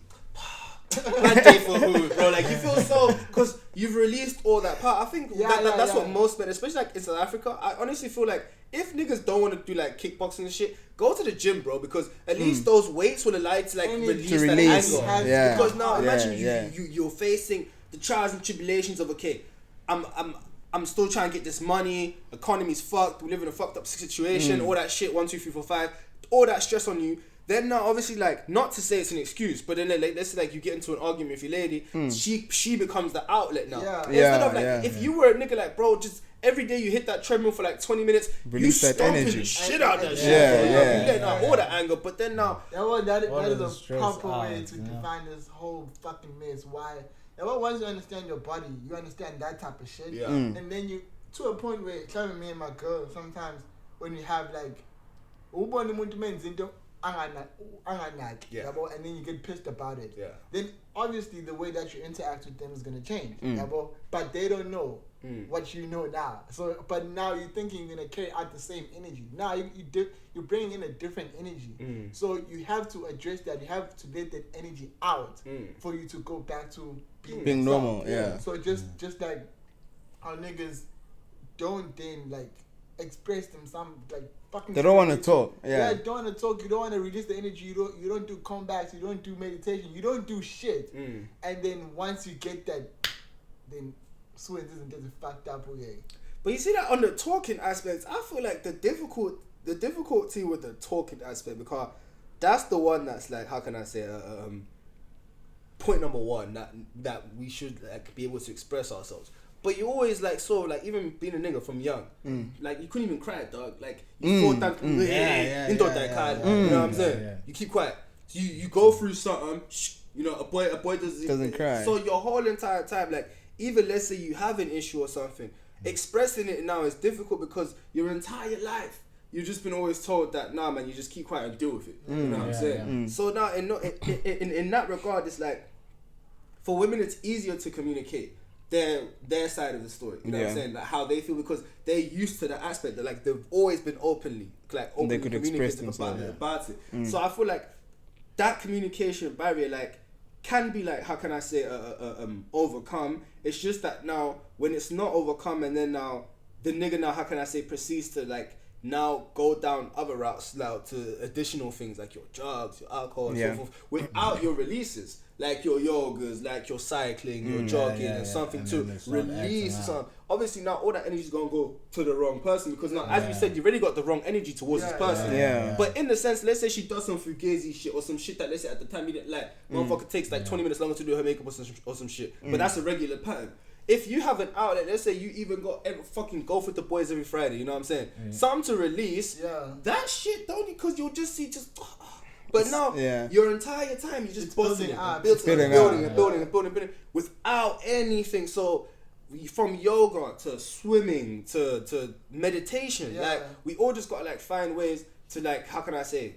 Bad day for who, bro? Like, you feel so... Because you've released all that power. I think that's what most men, especially like in South Africa, I honestly feel like if niggas don't want to do like kickboxing and shit, go to the gym, bro, because at least those weights will allow you to like release that anger. Yeah. Because now imagine you're facing the trials and tribulations of, okay, I'm still trying to get this money, economy's fucked, we live in a fucked up situation, all that shit, 1, 2, 3, 4, 5, all that stress on you. Then now, obviously, like, not to say it's an excuse, but then like, let's say like you get into an argument with your lady, she becomes the outlet now. Instead of like, if you were a nigga like, bro, just every day you hit that treadmill for like 20 minutes, release you that energy. stomping the shit out that shit. You let out all the anger, but then now... That is a proper way to define this whole fucking mess. Why? Once you understand your body, you understand that type of shit. Yeah. And then you, to a point where, like me and my girl, sometimes when you have like, and then you get pissed about it. Yeah. Then obviously the way that you interact with them is gonna change. But they don't know what you know now. So, but now you're thinking you're gonna carry out the same energy. Now you're bringing in a different energy. So you have to address that. You have to let that energy out for you to go back to being normal. Yeah. So just like how niggas don't then like express them some like fucking. They don't want to talk. Yeah, don't want to talk. You don't want to release the energy. You don't do comebacks. You don't do meditation. You don't do shit. And then once you get that, then Sweden doesn't get fucked up again. But you see that on the talking aspect, I feel like the difficulty with the talking aspect, because that's the one that's like, how can I say, point number one that we should like be able to express ourselves. But you always like, so like, even being a nigga from young, like you couldn't even cry, dog. Like you thought that, you know what I'm saying? Yeah. You keep quiet. So you go through something, you know, a boy doesn't cry. So your whole entire time, like, even let's say you have an issue or something, expressing it now is difficult because your entire life you've just been always told that, nah, man, you just keep quiet and deal with it. You know what I'm saying? So now in that regard, it's like, for women it's easier to communicate their side of the story. You know what I'm saying? Like how they feel, because they're used to the aspect that like they've always been openly they could express themselves about it. So I feel like that communication barrier like can be like, how can I say, overcome. It's just that now when it's not overcome, and then now the nigga now, how can I say, proceeds to like now go down other routes now to additional things like your drugs, your alcohol, and so forth, without your releases, like your yogas, like your cycling, your jogging, and something and to release some. Obviously now all that energy is gonna go to the wrong person, because now, as you said, you already got the wrong energy towards this person. But in the sense, let's say she does some fugazi shit or some shit that, let's say at the time you didn't like, motherfucker takes like 20 minutes longer to do her makeup or some shit. But that's a regular pattern. If you have an outlet, let's say you even got fucking golf with the boys every Friday, you know what I'm saying? Something to release, that shit don't, because you'll just see but now your entire time you just building and building without anything. So from yoga to swimming to meditation, like we all just gotta like find ways to like, how can I say,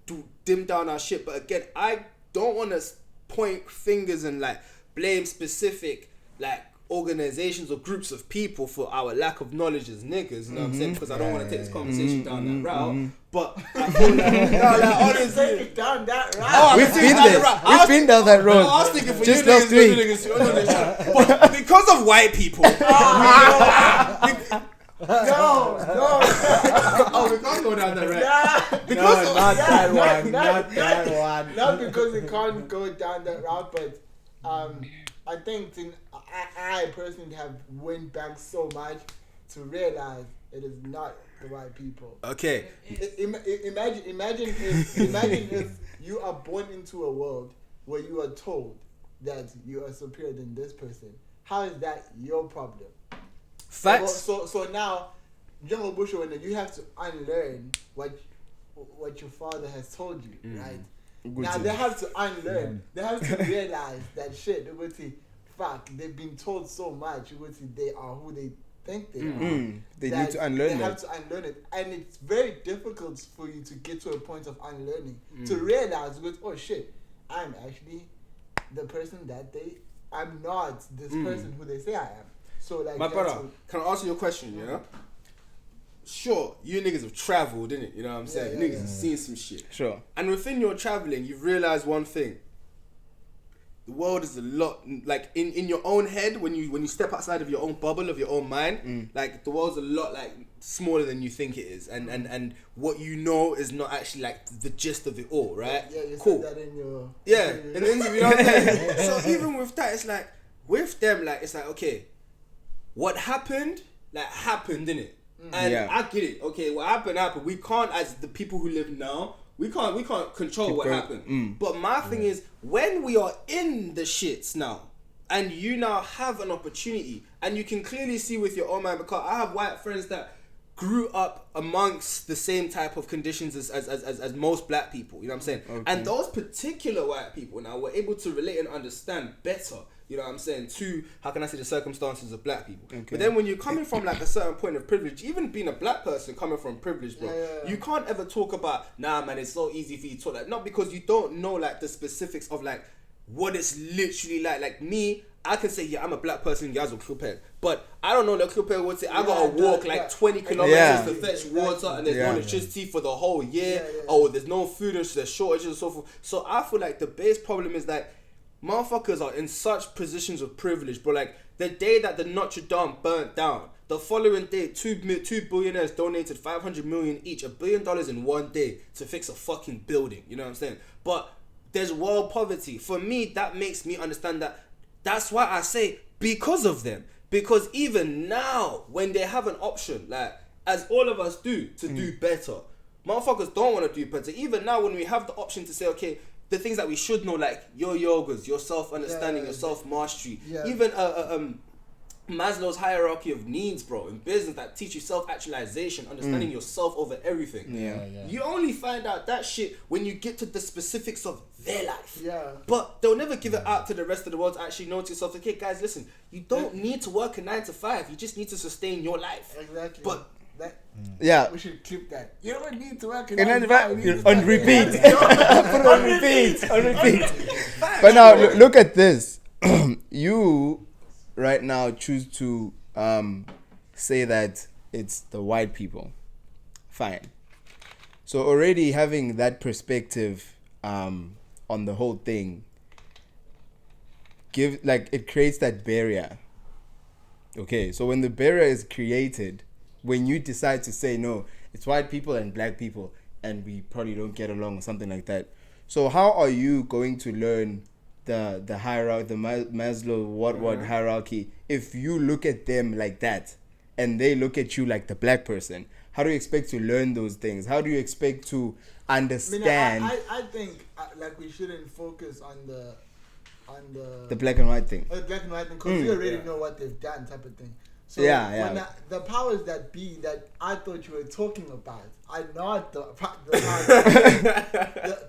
to dim down our shit. But again, I don't want to point fingers and like blame specific like organizations or groups of people for our lack of knowledge as niggas, you know what I'm saying? Because I don't want to take this conversation down that route. But I feel like, honestly, down that route. We've been there. We've been down that road. I was thinking for just you last week. But because of white people. No. Oh, we can't go down that route. Because not that one. Not because it can't go down that route, but I think I personally have went back so much to realize it is not the white people. Okay. Imagine if you are born into a world where you are told that you are superior than this person. How is that your problem? Facts. So now, Jungle Bushwhacker, you have to unlearn what your father has told you, right? Now they have to unlearn. They have to realize that shit. Fuck, they've been told so much. They are who they think they are. They need to unlearn They that. have to unlearn it, and it's very difficult for you to get to a point of unlearning to realize, oh shit, I'm actually the person that I'm not this person who they say I am. So like, my brother, can I answer your question? Yeah. Sure, you niggas have traveled, innit? You know what I'm saying? Niggas have seen some shit. Sure. And within your traveling, you've realized one thing. The world is a lot, like in your own head, when you step outside of your own bubble, of your own mind, like the world's a lot like smaller than you think it is, and what you know is not actually like the gist of it all, right? Yeah, you cool. said that in your... In the interview, you know what I'm saying? So even with that, it's like, with them, like, it's like, okay, what happened, like, happened, innit? And I get it. Okay, what happened. We can't, as the people who live now, we can't control what happened. But my thing is, when we are in the shits now, and you now have an opportunity, and you can clearly see with your own mind, because I have white friends that grew up amongst the same type of conditions as most black people, you know what I'm saying? Okay. And those particular white people now were able to relate and understand better, you know what I'm saying, to, how can I say, the circumstances of black people. Okay. But then when you're coming from like a certain point of privilege, even being a black person coming from privilege, bro, you can't ever talk about, nah man, it's so easy for you to talk like, not because you don't know like the specifics of like what it's literally like me, I can say, yeah, I'm a black person, you guys will Kilpeg. But I don't know that Kilpeg would say, I gotta walk like 20 kilometers to fetch water, and there's no electricity for the whole year. Oh, there's no food, and there's shortages and so forth. So I feel like the base problem is that motherfuckers are in such positions of privilege, but like the day that the Notre Dame burnt down, the following day, two billionaires donated $500 million each, $1 billion in one day to fix a fucking building. You know what I'm saying? But there's world poverty. For me, that makes me understand that. That's why I say because of them. Because even now, when they have an option, like as all of us do, to do better, motherfuckers don't want to do better. Even now, when we have the option to say, okay, the things that we should know, like your yogas, your self-understanding, your self-mastery, even Maslow's hierarchy of needs, bro, in business that teach you self-actualization, understanding yourself over everything. You only find out that shit when you get to the specifics of their life. But they'll never give it out to the rest of the world to actually know to yourself, okay, guys, listen, you don't need to work a 9 to 5. You just need to sustain your life. Exactly. But we should clip that. You don't need to work on repeat. On repeat. On repeat. But now look at this. You right now choose to say that it's the white people. Fine. So already having that perspective on the whole thing it creates that barrier. Okay, so when the barrier is created, when you decide to say no, it's white people and black people and we probably don't get along or something like that. So how are you going to learn the hierarchy, the Maslow what hierarchy, if you look at them like that and they look at you like the black person? How do you expect to learn those things? How do you expect to understand? I think like we shouldn't focus on the black and white thing. The black and white thing, because we already know what they've done, type of thing. So the powers that be that I thought you were talking about are not the powers.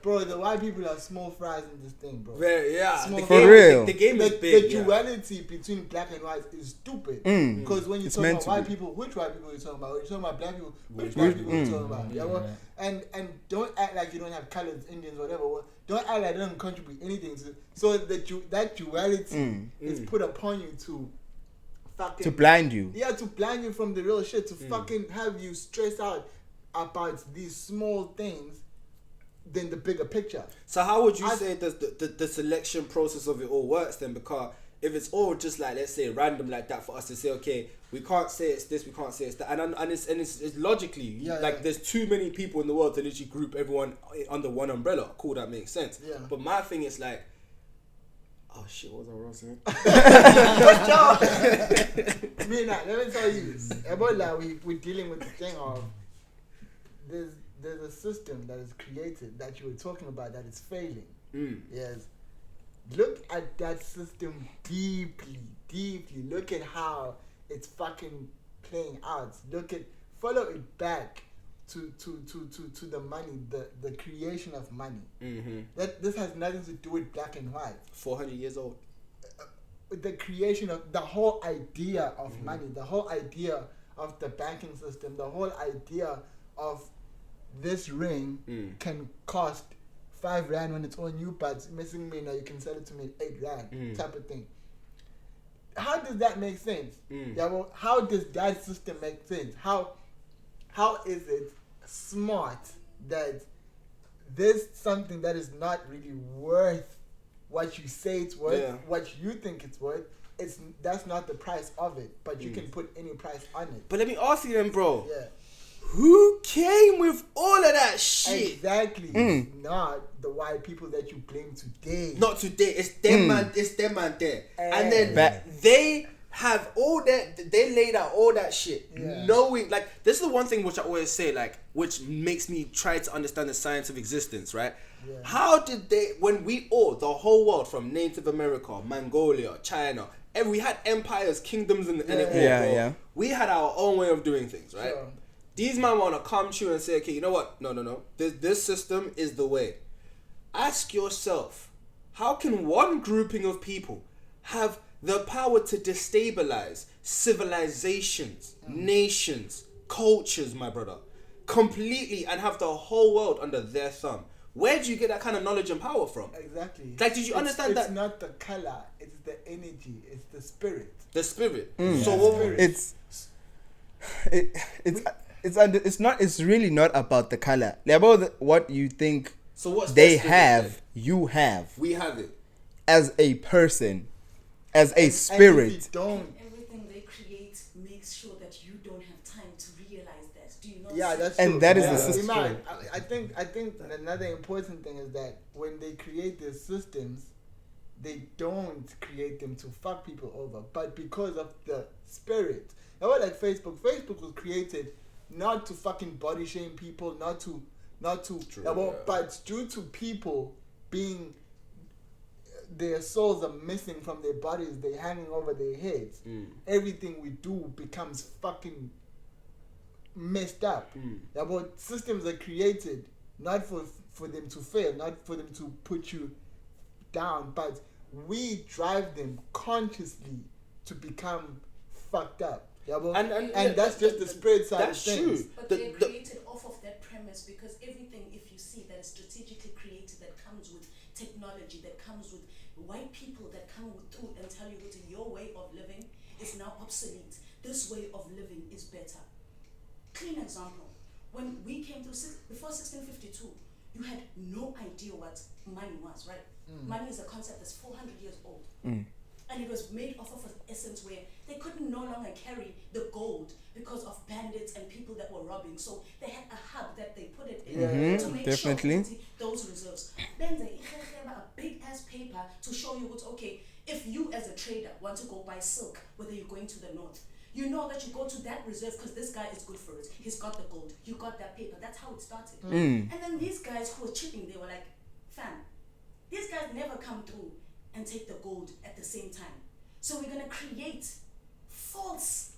Bro, Bro, the white people are small fries in this thing, bro. The For game, real. The game is The big. duality between black and white is stupid. Because when you It's talk meant about to white be. people, which white people are you talking about? When you talking about black people, which white people are you talking about? Yeah, well, and don't act like you don't have colors, Indians, whatever. Well, don't act like they don't contribute anything to. So that duality is put upon you to fucking To blind you. Yeah, to blind you from the real shit, to fucking have you stress out about these small things than the bigger picture. So how would you say the selection process of it all works then? Because if it's all just like, let's say, random like that for us to say, okay, we can't say it's this, we can't say it's that, and it's logically there's too many people in the world to literally group everyone under one umbrella. Cool, that makes sense. Yeah. But my thing is like, oh shit, what was I saying? Let me tell you about like we're dealing with the thing of there's a system that is created that you were talking about that is failing. Yes. Look at that system deeply. Look at how it's fucking playing out. Follow it back to the money, the creation of money. That this has nothing to do with black and white. 400 years old. The creation of the whole idea of money, the whole idea of the banking system, the whole idea of this ring can cost 5 rand when it's on you, but missing me now you can sell it to me at 8 rand type of thing. How does that make sense? Yeah, well, how does that system make sense? How is it smart that there's something that is not really worth what you say it's worth, what you think it's worth? That's not the price of it, but you can put any price on it. But let me ask you then, bro. Yeah. Who came with all of that shit? Exactly. It's not the white people that you blame today. Not today. It's them man. It's them man there. And then they have all that. They laid out all that shit, knowing like this is the one thing which I always say, like, which makes me try to understand the science of existence, right? Yeah. How did they, when we all, the whole world, from Native America, Mongolia, China, and we had empires, kingdoms, and it all. We had our own way of doing things, right? Sure. These man want to come to you and say, okay, you know what? No. This system is the way. Ask yourself, how can one grouping of people have the power to destabilize civilizations, nations, cultures, my brother, completely, and have the whole world under their thumb? Where do you get that kind of knowledge and power from? Exactly. Like, did you understand that? It's not the color, it's the energy, it's the spirit. The spirit. It's really not about the color. Like about what you think they have, you have. We have it. As a person, as a spirit. And if you don't, everything they create makes sure that you don't have time to realize that. Do you not? Yeah, that's true. And that is the system. Man, I think another important thing is that when they create these systems, they don't create them to fuck people over, but because of the spirit. Now, like Facebook was created not to fucking body shame people, not to but due to people being, their souls are missing from their bodies, they're hanging over their heads. Everything we do becomes fucking messed up. But systems are created not for them to fail, not for them to put you down, but we drive them consciously to become fucked up. And that's just the spirit side of things. True. But they're created off of that premise because everything, if you see, that is strategically created, that comes with technology, that comes with white people that come through and tell you that your way of living is now obsolete. This way of living is better. Clean example. When we came through, before 1652, you had no idea what money was, right? Money is a concept that's 400 years old. And it was made off of an essence where they couldn't no longer carry the gold because of bandits and people that were robbing. So they had a hub that they put it in to make sure those reserves. Then they have a big ass paper to show you what's okay. If you as a trader want to go buy silk, whether you're going to the north, you know that you go to that reserve because this guy is good for it. He's got the gold. You got that paper. That's how it started. And then these guys who were chipping, they were like, fam, these guys never come through and take the gold at the same time. So we're going to create false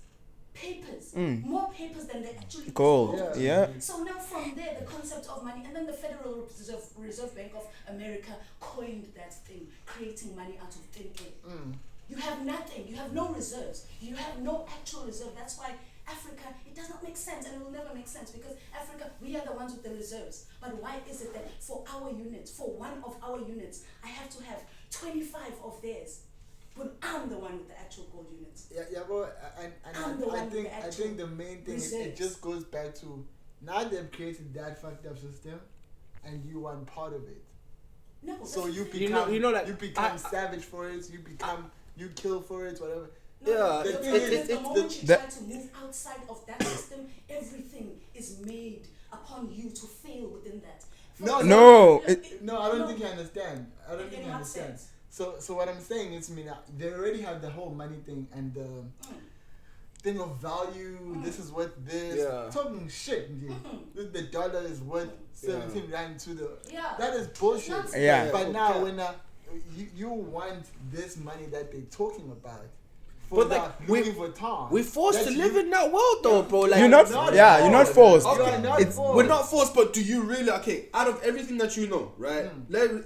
papers, more papers than they actually Gold. export. Yeah. So now from there, the concept of money, and then the Federal Reserve Bank of America coined that thing, creating money out of thin air. You have nothing. You have no reserves. You have no actual reserve. That's why Africa, it does not make sense, and it will never make sense, because Africa, we are the ones with the reserves. But why is it that for our units, for one of our units, I have to have 25 of theirs, but I'm the one with the actual gold units? Yeah, but I think the main thing is it just goes back to, now they've created that fucked up system, and you want part of it. No, so you the become, like, you become savage for it. You kill for it, whatever. No, the moment you try to move outside of that system, everything is made upon you to fail within that. I don't think you understand. So what I'm saying is, they already have the whole money thing and the thing of value. This is what talking shit. Dude. The dollar is worth 17 rand to the. That is bullshit. But now when you want this money that they're talking about. But like we're forced to live in that world though, bro. Like you're not forced. We're not forced, but do you really? Okay, out of everything that you know, right?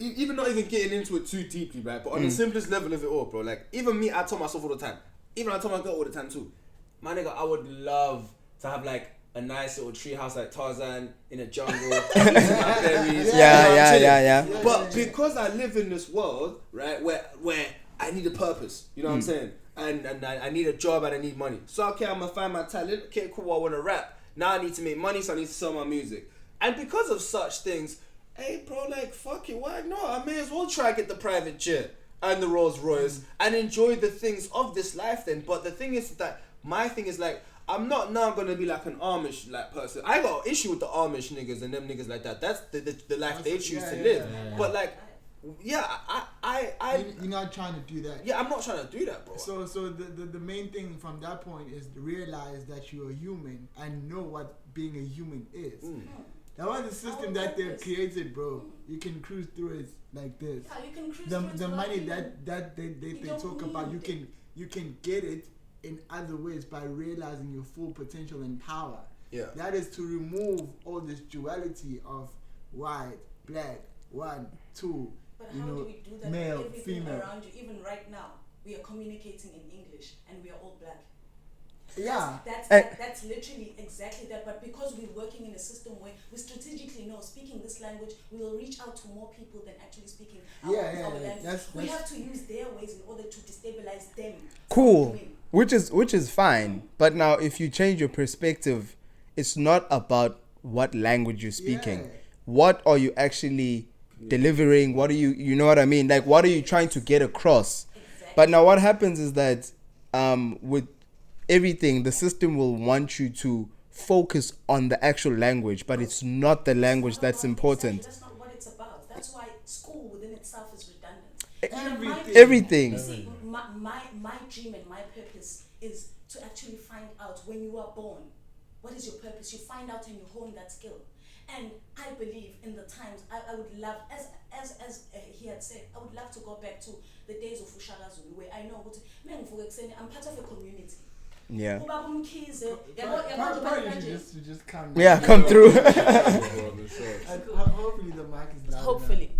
Even not even getting into it too deeply, right? But on the simplest level of it all, bro. Like even me, I tell myself all the time. Even I tell my girl all the time too. My nigga, I would love to have like a nice little tree house like Tarzan in a jungle. Eating my berries, yeah. But because I live in this world, right, where I need a purpose, you know what I'm saying? And I need a job and I need money. So okay, I'm gonna find my talent. Okay, cool, I wanna rap. Now I need to make money, so I need to sell my music. And because of such things, hey bro, like fuck it, why not? I may as well try to get the private jet and the Rolls Royce and enjoy the things of this life then. But the thing is that my thing is like, I'm not now gonna be like an Amish like person. I got an issue with the Amish niggas and them niggas like that. That's the life they choose to live. But like, you're not trying to do that. Yeah, I'm not trying to do that, bro. So the main thing from that point is to realize that you're a human and know what being a human is. That was the system that they've created, bro. You can cruise through it like this. Yeah, you can cruise through it. The money that they talk about, you can get it in other ways by realizing your full potential and power. Yeah. That is to remove all this duality of white, black, 1, 2. But how do we do that? Male, everything female. around you, even right now, we are communicating in English and we are all black. Yeah. That's literally exactly that. But because we're working in a system where we strategically know speaking this language, we will reach out to more people than actually speaking our language. We have to use their ways in order to destabilize them. Cool. Which is fine. But now if you change your perspective, it's not about what language you're speaking. What are you actually delivering? What are you know what I mean? Like what are you trying to get across? Exactly. But now what happens is that with everything, the system will want you to focus on the actual language, but it's not the language that's important. That's not what it's about. That's why school within itself is redundant. Everything. You see, my dream and my purpose is to actually find out when you are born, what is your purpose? You find out and you hone that skill. And I believe in the times, I would love, as he had said, I would love to go back to the days of Ushaka Zulu, where I know what I'm part of a community. Yeah. Probably just come. Yeah, come through. Hopefully the mic is loud. Hopefully.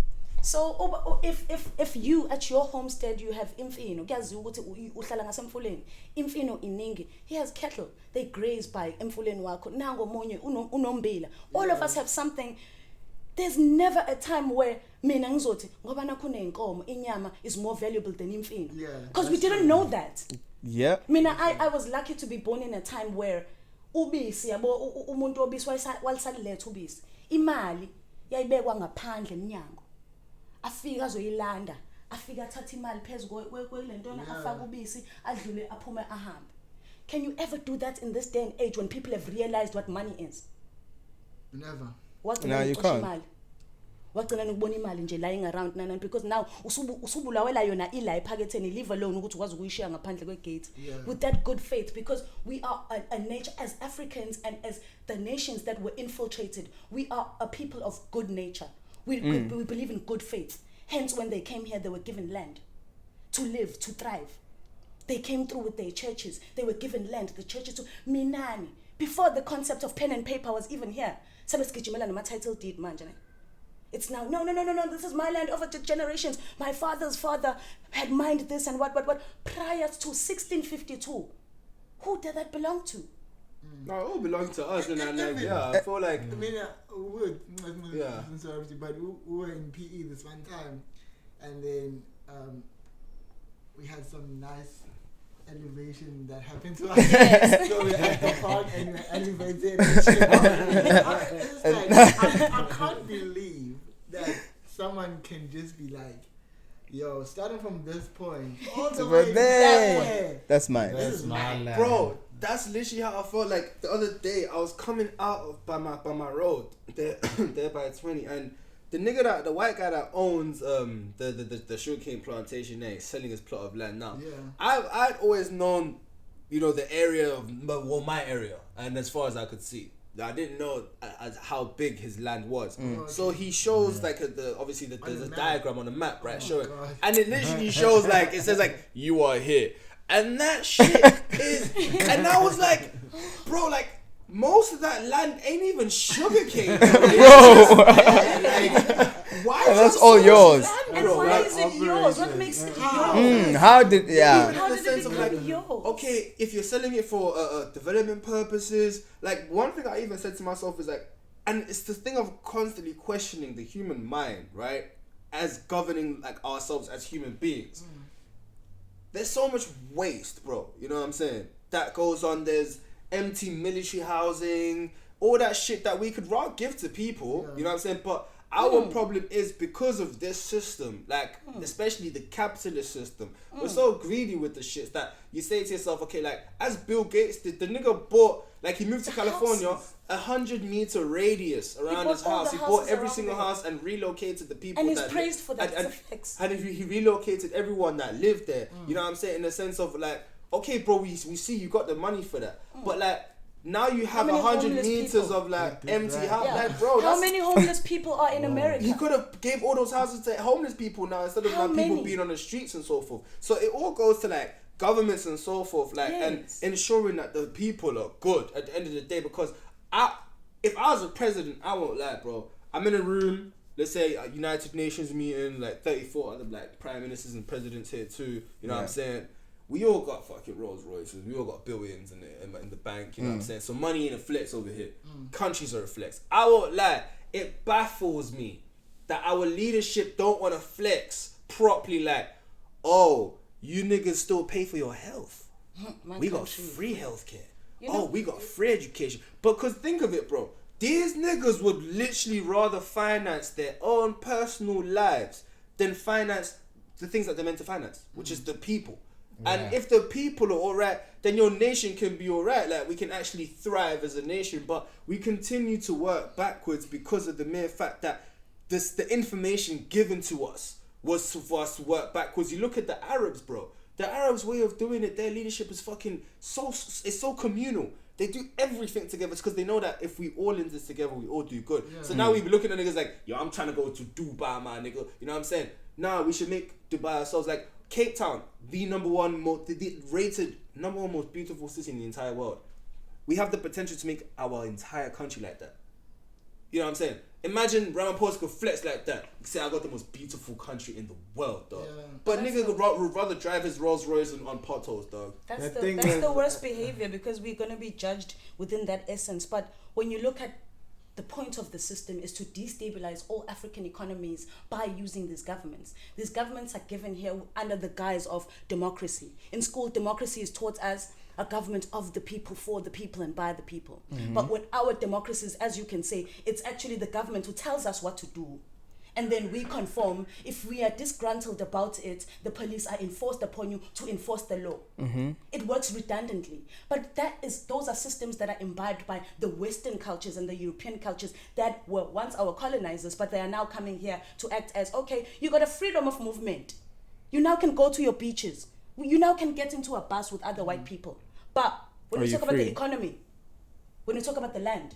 So if you at your homestead you have imfino, kuyaziwa ukuthi uhlala ngasemfuleni, imfino iningi, he has cattle, they graze by emfuleni wakho, nango monye unombila. All of us have something. There's never a time where mina ngizothi ngoba nakhona inkomo inyama is more valuable than imfino. Because we didn't know that. Yeah. Mina I was lucky to be born in a time where ubisi yabo umuntu obisi walisaliletha ubisi. Imali yayibekwa ngaphandle eminyango. Afika azoyilanda, afika athatha imali phezulu kwelentona afaka ubisi, adlule aphume ahambe. Can you ever do that in this day and age when people have realized what money is? Never. No, you can't. Wagcina ukubona imali nje lying around nana, because now usubulawela yona ila ephaketheni, leave alone ukuthi ukwazi ukuyishaya ngaphandle kwegate with that good faith, because we are a nature as Africans and as the nations that were infiltrated, we are a people of good nature. We believe in good faith. Hence when they came here they were given land to live, to thrive. They came through with their churches. They were given land. The churches to Minani. Before the concept of pen and paper was even here. My title deed, man. It's now, no, this is my land over to generations. My father's father had mined this and what. Prior to 1652, who did that belong to? No, it all belongs to us, and I'm like, yeah, I feel like... I mean, but we were in PE this one time, and then we had some nice elevation that happened to us. Yes. So we're at the park and we're elevated and shit. It's like, I can't believe that someone can just be like, yo, starting from this point all the way there. That's mine. This is my mine. land. Bro, that's literally how I felt like the other day. I was coming out by my road there by 20, and the nigga the white guy that owns the sugarcane plantation there, he's selling his plot of land now. Yeah. I'd always known, the area of my area, and as far as I could see, I didn't know as how big his land was. So he shows like there's a diagram on the map, right? Showing, and it literally shows like it says like you are here, and that shit is, and I was like, bro, like. Most of that land ain't even sugarcane. Bro. Why is that's all yours. And why is it yours? What makes it yours? How did How the did it sense of become like, yours? okay, if you're selling it for development purposes, like one thing I even said to myself is like, and it's the thing of constantly questioning the human mind, right? As governing like ourselves as human beings. There's so much waste, bro. You know what I'm saying? That goes on. There's empty military housing, all that shit that we could rather give to people, you know what I'm saying? But our problem is because of this system, like especially the capitalist system, we're so greedy with the shit that you say to yourself, okay, like as Bill Gates did, the nigga bought, like he moved to California, 100-meter radius around his house. He bought every single house and relocated the people. And he's praised for that. And he relocated everyone that lived there. You know what I'm saying? In the sense of like, okay, bro, we see you got the money for that, but like now you have 100 meters of like empty house, like bro. How many homeless people are in America? He could have gave all those houses to homeless people now instead of like people being on the streets and so forth. So it all goes to like governments and so forth, like and ensuring that the people are good at the end of the day. Because if I was a president, I won't lie, bro. I'm in a room. Let's say a United Nations meeting, like 34 other like prime ministers and presidents here too. You know what I'm saying? We all got fucking Rolls Royces. We all got billions in the bank. You know what I'm saying? So money ain't a flex over here. Countries are a flex. I won't lie. It baffles me that our leadership don't want to flex properly. Like, oh, you niggas still pay for your health. We got free healthcare. We got free education. Because think of it, bro. These niggas would literally rather finance their own personal lives than finance the things that they're meant to finance, which is the people. And if the people are alright, then your nation can be alright. Like we can actually thrive as a nation, but we continue to work backwards because of the mere fact that the information given to us was for us to work backwards. You look at the Arabs, bro. The Arabs' way of doing it, their leadership is it's so communal. They do everything together because they know that if we all in this together, we all do good. So now we be looking at niggas like, yo, I'm trying to go to Dubai, my nigga. You know what I'm saying? Nah, we should make Dubai ourselves. Like Cape Town, the rated number one most beautiful city in the entire world. We have the potential to make our entire country like that. You know what I'm saying? Imagine Ramaphosa could flex like that. Say I got the most beautiful country in the world, dog. Yeah. But nigga would rather drive his Rolls Royce on potholes, dog. That's the worst behavior because we're gonna be judged within that essence. But when you look at the point of the system is to destabilize all African economies by using these governments. These governments are given here under the guise of democracy. In school, democracy is taught as a government of the people, for the people, and by the people. But when our democracies, as you can say, it's actually the government who tells us what to do. And then we conform. If we are disgruntled about it, the police are enforced upon you to enforce the law. It works redundantly. But those are systems that are imbibed by the Western cultures and the European cultures that were once our colonizers, but they are now coming here to act as, okay, you got a freedom of movement. You now can go to your beaches. You now can get into a bus with other white people. But when you talk about the economy, when you talk about the land,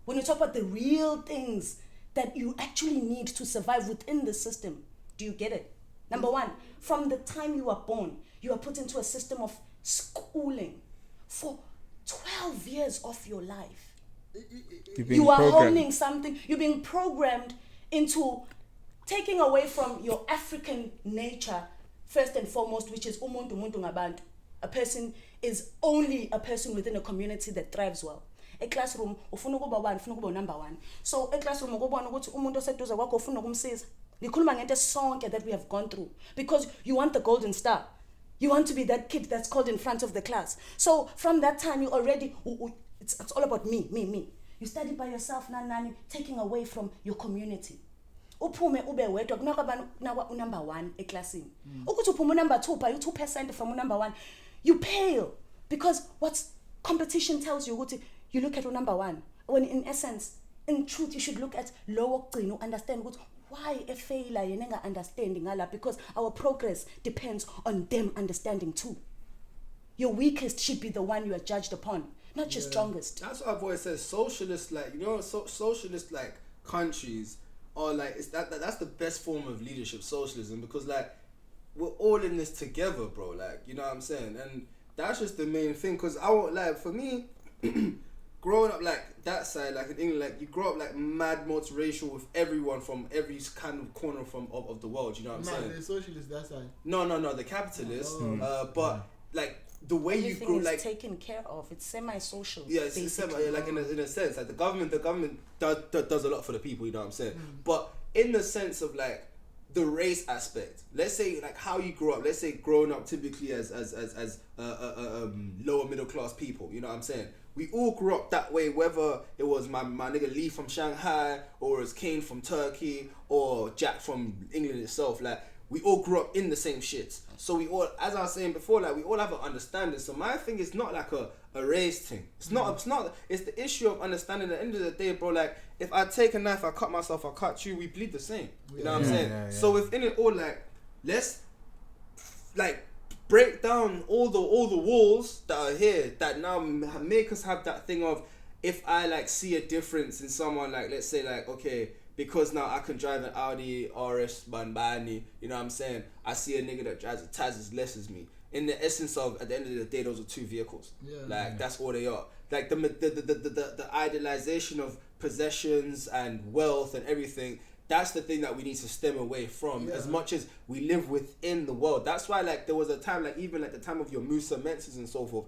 when you talk about the real things that you actually need to survive within the system, do you get it? Number one, from the time you are born, you are put into a system of schooling for 12 years of your life. You are honing something. You're being programmed into taking away from your African nature, first and foremost, which is umuntu ngabantu. A person is only a person within a community that thrives well. A classroom, ufuna ukuba one, ufuna ukuba number one. So a classroom, ukubona ukuthi umuntu oseduze kwakho ufuna ukumsiza. Ngikhuluma ngento sonke that we have gone through, because you want the golden star. You want to be that kid that's called in front of the class. So from that time, you already, it's all about me. You study by yourself, nani, taking away from your community. Uphume ube wedwa kunakwa number 1 eklasini. Ukuthi uphume number 2 by 2% from number 1, you pale, because what competition tells you, you look at number 1, when in essence, in truth, you should look at lower qino, understand why a failure yenenga understanding ala, because our progress depends on them understanding too. Your weakest should be the one you are judged upon, not your strongest. That's what I've always said. Socialist, like, you know, socialist like countries are like, it's that's the best form of leadership, socialism, because like we're all in this together, bro. Like, you know what I'm saying? And that's just the main thing. Because I won't, like, for me, growing up like that side, like in England, like you grow up like mad multiracial with everyone from every kind of corner of the world. You know what I'm saying? The socialist that side. No, the capitalist. But like the way everything you grow, is like taken care of. It's semi-social. Yeah, it's semi, like in a sense, like the government does a lot for the people. You know what I'm saying? But in the sense of like the race aspect, let's say like how you grow up. Let's say growing up typically as lower middle class people. You know what I'm saying? We all grew up that way, whether it was my nigga Lee from Shanghai, or it's Kane from Turkey, or Jack from England itself. Like, we all grew up in the same shit. So we all, as I was saying before, like we all have an understanding. So my thing is not like a race thing. It's not, it's the issue of understanding. At the end of the day, bro, like if I take a knife, I cut myself, I cut you, we bleed the same. You know what I'm saying? Yeah. So within it all, like, let's like break down all the walls that are here that now make us have that thing of, if I like see a difference in someone, like let's say like, okay, because now I can drive an Audi RS Banbani, you know what I'm saying? I see a nigga that drives a Taz as less as me. In the essence of, at the end of the day, those are two vehicles. That's all they are. Like the idealization of possessions and wealth and everything, that's the thing that we need to stem away from, as much as we live within the world. That's why like there was a time, like even like the time of your Musa Menses and so forth,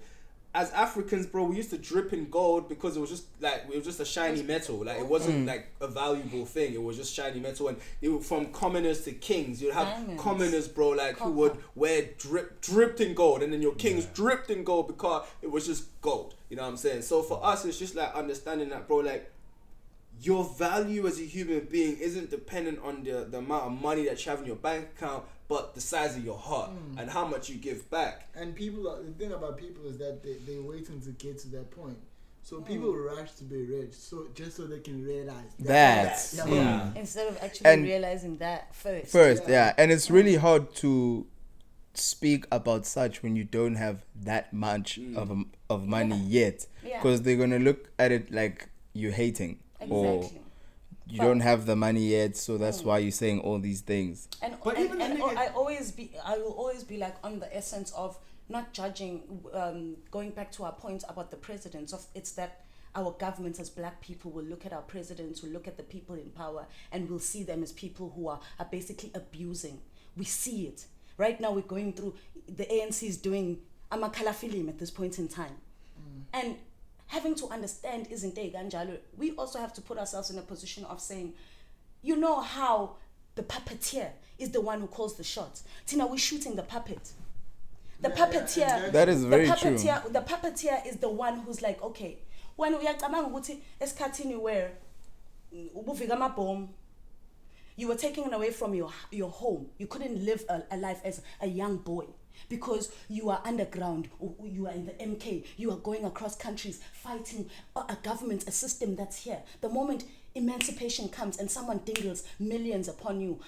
as Africans, bro, we used to drip in gold because it was just a shiny metal. Like it wasn't like a valuable thing. It was just shiny metal, and it was from commoners to kings. You'd have commoners, bro, like who would wear dripped in gold, and then your kings dripped in gold because it was just gold. You know what I'm saying? So for us, it's just like understanding that, bro, like your value as a human being isn't dependent on the amount of money that you have in your bank account, but the size of your heart and how much you give back. And the thing about people is that they're waiting to get to that point. So people rush to be rich, so just so they can realize that. Instead of actually realizing that first. And it's really hard to speak about such when you don't have that much of money yet, because they're gonna look at it like you're hating. Exactly. Or you don't have the money yet, so that's why you're saying all these things. I will always be like on the essence of not judging. Going back to our point about the presidents, it's that our governments as black people will look at our presidents, will look at the people in power, and we'll see them as people who are basically abusing. We see it right now. We're going through, the ANC is doing a makala film at this point in time, and having to understand isn't a ganjalo. We also have to put ourselves in a position of saying, you know how the puppeteer is the one who calls the shots. Tina, we're shooting the puppet. The puppeteer. That is very true. The puppeteer is the one who's like, okay, when we are esikhathini where ubufika amabhom, you were taken away from your home. You couldn't live a life as a young boy, because you are underground, you are in the MK, you are going across countries fighting a government, a system that's here. The moment emancipation comes and someone dingles millions upon you,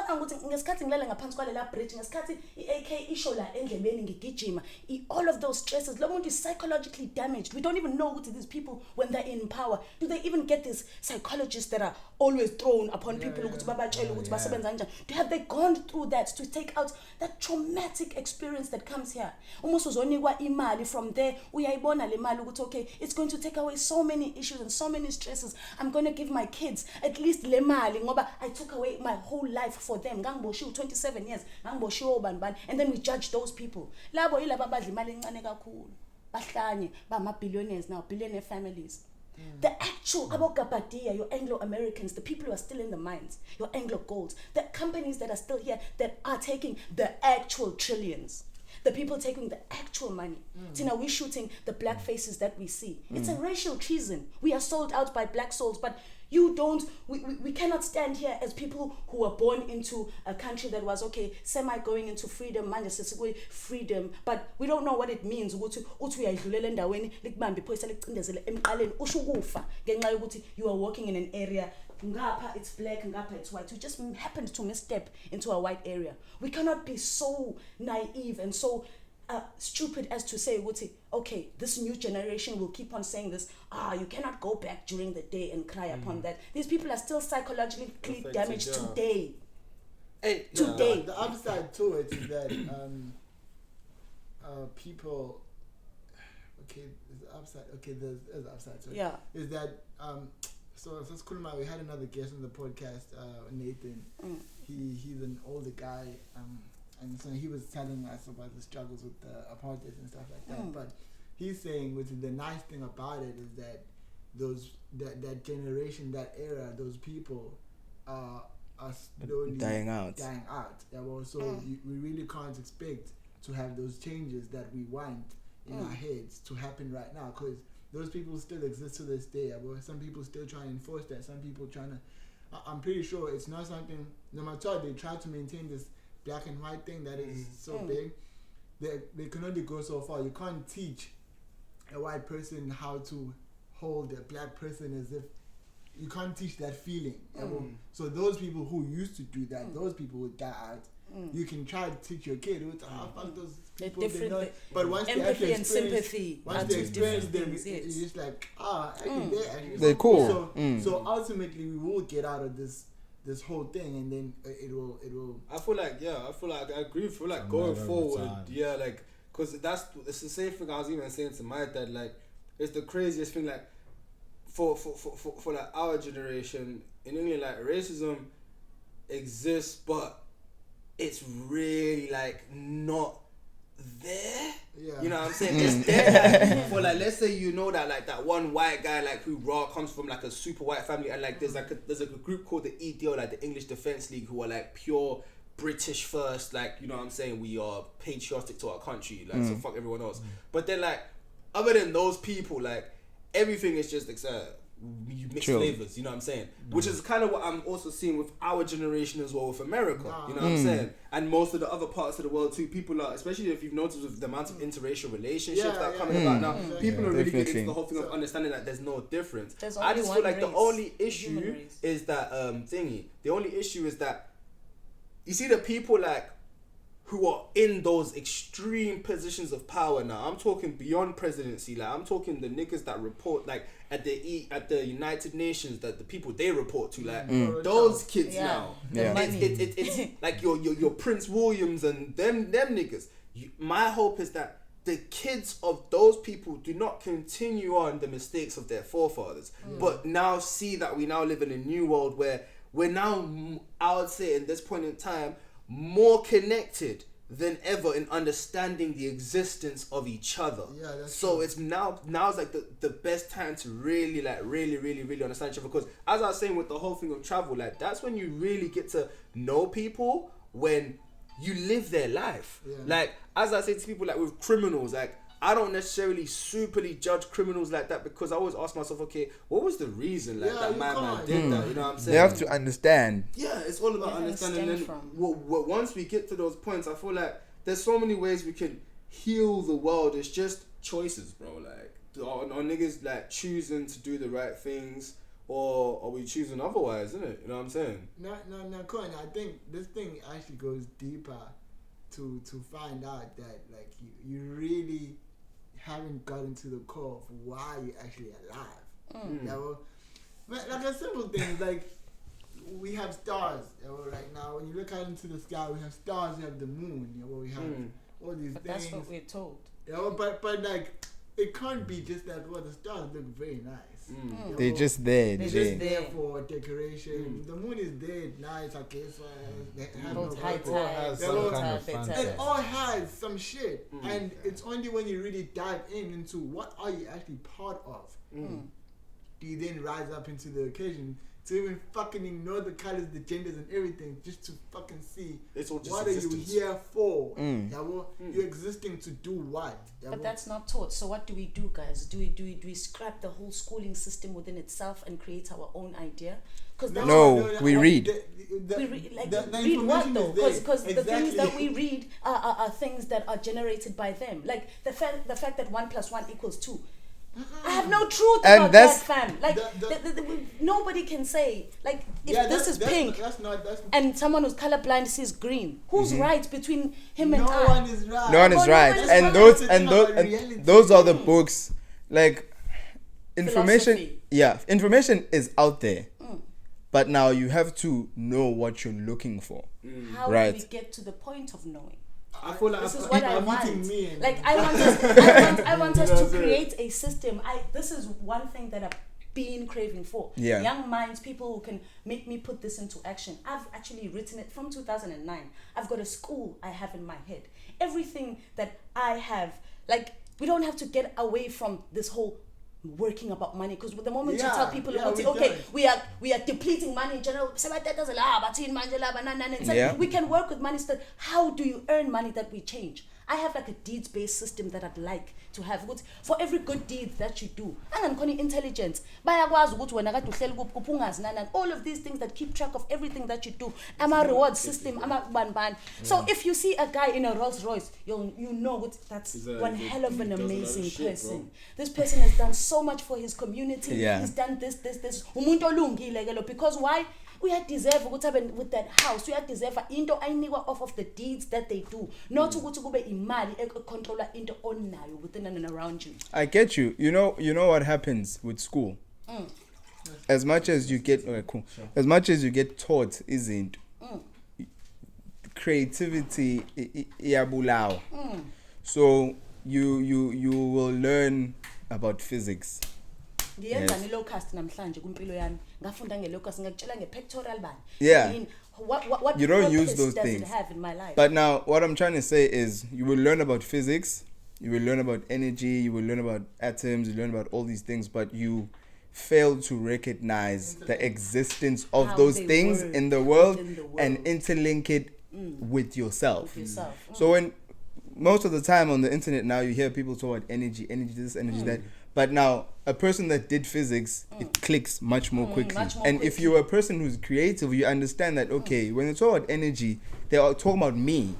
ngicabanga ukuthi ngesikhathi ngilala ngaphansi kwalela bridge ngesikhathi iAK isho la endlebeni ngigijima all of those stresses lo muntu is psychologically damaged. We don't even know what these people when they're in power do they even get these psychologists that are always thrown upon people ukuthi babatshele ukuthi basebenza kanjani. Have they gone through that to take out that traumatic experience that comes here? Uma uzonikwa imali from there uyayibona le mali ukuthi okay it's going to take away so many issues and so many stresses. I'm going to give my kids at least le mali ngoba I took away my whole life for them. Ngangiboshiwe 27 years ngangiboshiwe ubani and then we judge those people. Labo yilabo abadla imali encane kakhulu bahlanye bama billionaires now, billionaire families. The actual Abogabadia, your Anglo-Americans, the people who are still in the mines, your Anglo-Golds, the companies that are still here that are taking the actual trillions, the people taking the actual money. Tina, we're shooting the black faces that we see. It's a racial treason. We are sold out by black souls, but we cannot stand here as people who were born into a country that was okay, semi going into freedom, freedom, but we don't know what it means. You are walking in an area, it's black, it's white. We just happened to misstep into a white area. We cannot be so naive and so stupid as to say, okay, this new generation will keep on saying this. You cannot go back during the day and cry upon that. These people are still psychologically damaged today. Today. The upside to it is that people. Okay, there's the upside. Okay, there's the upside to it. Yeah. Is that so we had another guest on the podcast, Nathan. He's an older guy. And so he was telling us about the struggles with the apartheid and stuff like that. But he's saying, which is the nice thing about it, is that that generation, that era, those people are slowly dying out. Yeah, well, so we really can't expect to have those changes that we want in our heads to happen right now, because those people still exist to this day. Well, some people still try to enforce that. Some people trying to. I'm pretty sure it's not something. No matter what, they try to maintain this black and white thing that is so big. They can only go so far. You can't teach a white person how to hold a black person as if you can't teach that feeling. So those people who used to do that, those people would die out. You can try to teach your kid, fuck those people. But once they actually and sympathy, once they experience them, it's just like they're cool. So ultimately, we will get out of this whole thing, and then it will. I feel like I agree. I feel like going forward, because it's the same thing I was even saying to my dad. Like, it's the craziest thing. Like, for like our generation in England, like racism exists, but it's really like not there. Yeah. You know what I'm saying? It's there. Like, for like, let's say you know that like that one white guy like who comes from like a super white family, and like there's a group called the EDL, like the English Defence League, who are like pure British first, like, you know what I'm saying, we are patriotic to our country, like so fuck everyone else. But then like other than those people, like everything is just you mix flavors, you know what I'm saying? Which is kind of what I'm also seeing with our generation as well with America, you know what I'm saying? And most of the other parts of the world too, people are, especially if you've noticed with the amount of interracial relationships that are coming about now, people are really getting into the whole thing of understanding that there's no difference. I just feel like the only issue is that the only issue is that you see the people like who are in those extreme positions of power now. I'm talking beyond presidency. Like I'm talking the niggas that report like at the United Nations, that the people they report to, like those kids now. Yeah. It's like your Prince Williams and them niggas. My hope is that the kids of those people do not continue on the mistakes of their forefathers, but now see that we now live in a new world where we're now, I would say, in this point in time, more connected than ever in understanding the existence of each other. Yeah, that's so true. It's now's like the best time to really understand each other, because as I was saying with the whole thing of travel, like that's when you really get to know people, when you live their life. Like as I say to people, like with criminals, like I don't necessarily superly judge criminals like that, because I always ask myself, okay, what was the reason like that man did that? You know what I'm saying? They have to understand. Yeah, it's all about understanding. And once we get to those points, I feel like there's so many ways we can heal the world. It's just choices, bro. Like our niggas like choosing to do the right things, or are we choosing otherwise, isn't it? You know what I'm saying? No, Cohen, I think this thing actually goes deeper to find out that like you really haven't gotten to the core of why you're actually alive. Yeah, well, like a simple thing is like we have stars. Yeah, well, right now when you look out into the sky, we have stars. We have the moon. Yeah, well, we have all these But things. that's what we're told. Yeah, well, but like it can't be just like the stars look very nice. Yeah, They're well, just there. they're Jay. just there for decoration. The moon is there, nice, okay, so they have no Both high purpose. All has tide, some low kind tide, of bit fantasy. tide. It all has some shit, and it's only when you really dive into what are you actually part of, do you then rise up into the occasion to even fucking ignore the colors, the genders, and everything, just to fucking see It's all just what existence. are you here for? Yeah, well, you're existing to do what? Yeah, But well, that's not taught. So what do we do, guys? Do we scrap the whole schooling system within itself and create our own idea? Because that's No, we read. we read, like the read what information though? is there. Because the things that Exactly. we read are things that are generated by them. Like the fact that 1 + 1 = 2. I have no truth And about that's- that, fam. Like nobody can say like if this is pink That's and someone who's colorblind sees green. Who's right between him and no I? one is right. No one is no right, one is and right. those It's and about those reality. and those are the books. Like information, Philosophy. yeah, information is out there, but now you have to know what you're looking for. How Right. do we get to the point of knowing? I feel like This is I've- what I I'm want. eating me and- Like I want us to create a system. This is one thing that I've been craving for. Yeah. Young minds, people who can make me put this into action. I've actually written it from 2009. I've got a school I have in my head. Everything that I have, like we don't have to get away from this whole working about money, because the moment you Yeah, tell people yeah, about we okay, don't. we are depleting money in general. It's like, Yeah. we can work with money. So how do you earn money that we change? I have like a deeds-based system that I'd like to have. For every good deed that you do, and intelligence, all of these things that keep track of everything that you do. I'm a reward system. I'm a ban. So if you see a guy in a Rolls Royce, you know that's one hell of an he does a lot of amazing shit, person. bro. This person has done so much for his community. Yeah. He's done this. Umuntu olungile ke lo, because why? We had deserve with that house. We had deserve into ayinikwa off of the deeds that they do. Not ukuthi kube imali econtroller into onayo within and around you. I get you. You know what happens with school. As much as you get as much as you get taught isn't creativity iyabulawa. So you will learn about physics. Ngiyenza nge-locust namhlanje kumpilo yami. Ngafunda nge-locust, ngakutshela nge-pectoral bani. Yeah. What You don't use purpose those does things. it have in my life? But now, what I'm trying to say is, you will learn about physics, you will learn about energy, you will learn about atoms, you learn about all these things, but you fail to recognize the existence of How those they things work in the world within the and world. interlink it with yourself. Yourself. So when most of the time on the internet now you hear people talk about energy this, energy that, but now a person that did physics, it clicks much more quickly. much more And if quickly. you're a person who's creative, you understand that okay, when they talk about energy, they are talking about me.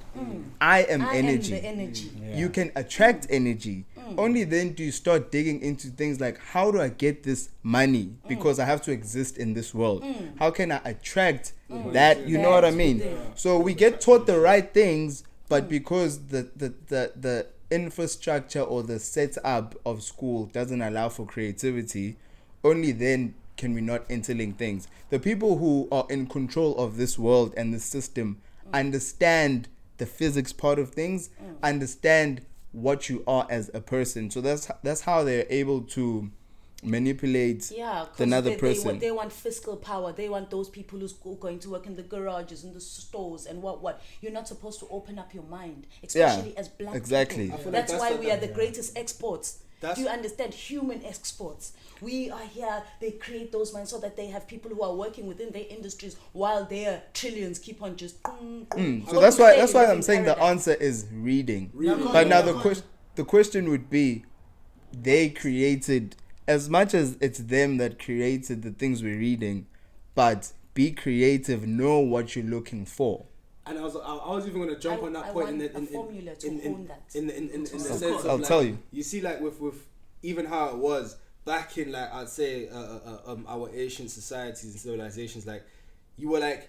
I am I energy. am the energy. You can attract energy. Only then do you start digging into things like, how do I get this money? Because I have to exist in this world. How can I attract that? You know what I mean? So we get taught the right things, but because the infrastructure or the setup of school doesn't allow for creativity, only then can we not interlink things. The people who are in control of this world and the system understand the physics part of things, understand what you are as a person. So that's how they're able to manipulate another person. They want fiscal power. They want those people who's going to work in the garages, in the stores, and what. You're not supposed to open up your mind, especially as black exactly. people. I feel That's like why that's we what are the greatest exports. Do you understand? Human exports. We are here. They create those minds so that they have people who are working within their industries while their trillions keep on just. So that's why I'm saying the answer is reading. But now the question would be, they created, as much as it's them that created the things we're reading, but be creative, know what you're looking for. And I was even going to jump on that point want in a formula to hone that. in the sense of I'll like, tell you. You see, like with even how it was back in like I'd say our ancient societies and civilizations, like you were like,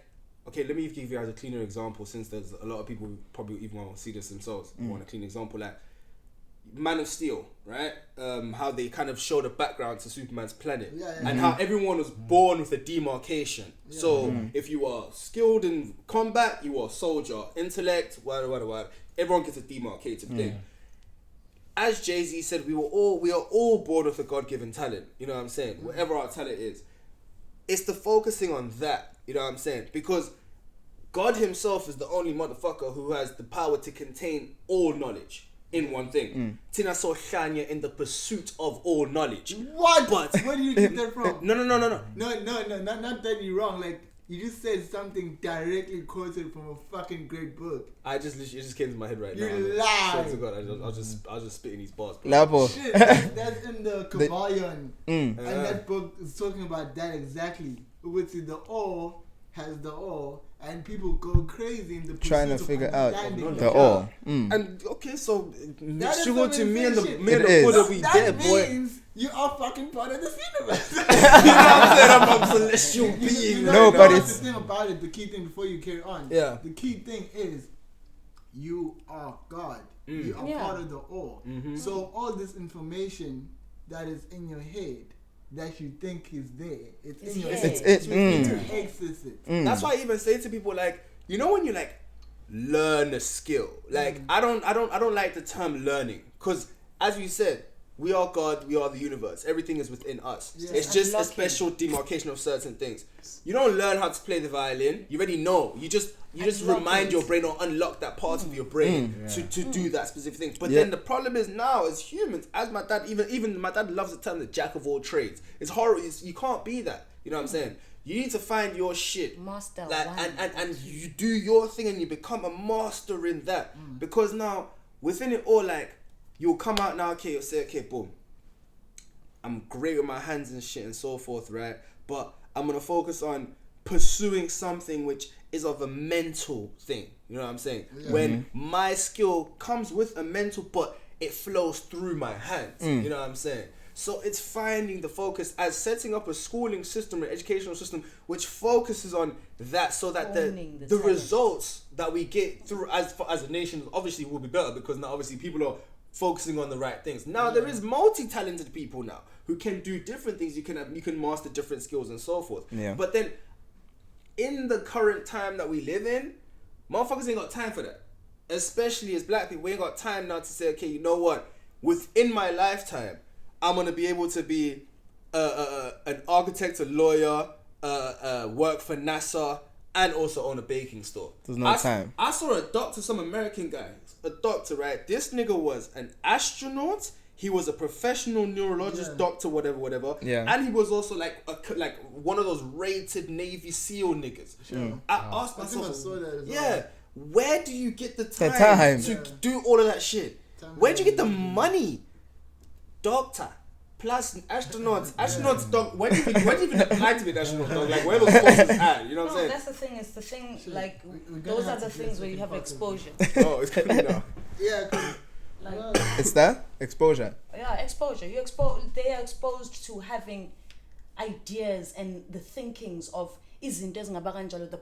okay, let me give you as a cleaner example, since there's a lot of people who probably even want to see this themselves. Want a clean example, like Man of Steel, right? How they kind of show the background to Superman's planet, and how everyone was born with a demarcation. So if you are skilled in combat, you are a soldier. Intellect, whatever. Everyone gets a demarcated thing. As Jay-Z said, we are all born with a God-given talent. You know what I'm saying? Whatever our talent is, it's the focusing on that. You know what I'm saying? Because God himself is the only motherfucker who has the power to contain all knowledge in one thing. Tina saw Shania in the pursuit of all knowledge. What? But where do you get that from? No. No, not that you're wrong. Like, you just said something directly quoted from a fucking great book. It just came to my head right now. You lie. Swear to God, I was just spitting these bars. Labo. Shit, that's in the Kabbalion. And that book is talking about that exactly. Which is the all has the all, and people go crazy in the trying to pursuit of figure out understanding the all. And okay, so That sugar is to me and the shit. me and It the is. food that we that get, boy. means you are fucking part of this universe. You know what I'm saying? I'm a celestial being. No, but that's it's- the thing about it. The key thing before you carry on. Yeah. The key thing is you are God. You are part of the all. So all this information that is in your head that you think is there, it's in your head. It's You need to access it. That's why I even say to people, like, you know when you like learn a skill, like I don't like the term learning, because as you said, we are God, we are the universe, everything is within us. It's just a special demarcation of certain things. You don't learn how to play the violin, you already know. You just remind your brain or unlock that part of your brain to do that specific thing. But then the problem is now as humans, as my dad, even my dad loves the term the jack of all trades. It's horrible. You can't be that. You know what I'm saying? You need to find your shit, Master like, one. and you do your thing and you become a master in that. Because now within it all, like you'll come out now, okay, you'll say, okay, boom, I'm great with my hands and shit and so forth, right? But I'm gonna focus on pursuing something which is of a mental thing. You know what I'm saying? When my skill comes with a mental, but it flows through my hands. You know what I'm saying? So it's finding the focus as setting up a schooling system, an educational system, which focuses on that, so that Owning the the talent. results that we get through as a nation obviously will be better, because now obviously people are focusing on the right things. Now there is multi-talented people now who can do different things. You can master different skills and so forth. Yeah. But then in the current time that we live in, motherfuckers ain't got time for that. Especially as black people, we ain't got time now to say, okay, you know what? Within my lifetime, I'm gonna be able to be an architect, a lawyer, work for NASA, and also own a baking store. There's no time. I saw a doctor, some American guy, a doctor, right? This nigga was an astronaut. He was a professional neurologist, doctor, whatever. Yeah. And he was also like one of those rated Navy SEAL niggas. I asked I think I myself, saw that as well. yeah, where do you get the time, time. to do all of that shit? Where'd you get the money? Doctor. Plus astronauts, dog. When do you even apply to be an astronaut, dog? Like where those courses at? You know what I'm No, saying? that's the thing. It's the thing. Like we're gonna those have are the to get things where you have fucking exposure. Oh, it's cool now. Yeah, 'cause, Like It's that exposure. yeah, exposure. They are exposed to having ideas and the thinkings of izinto ezingaba kanjalo, the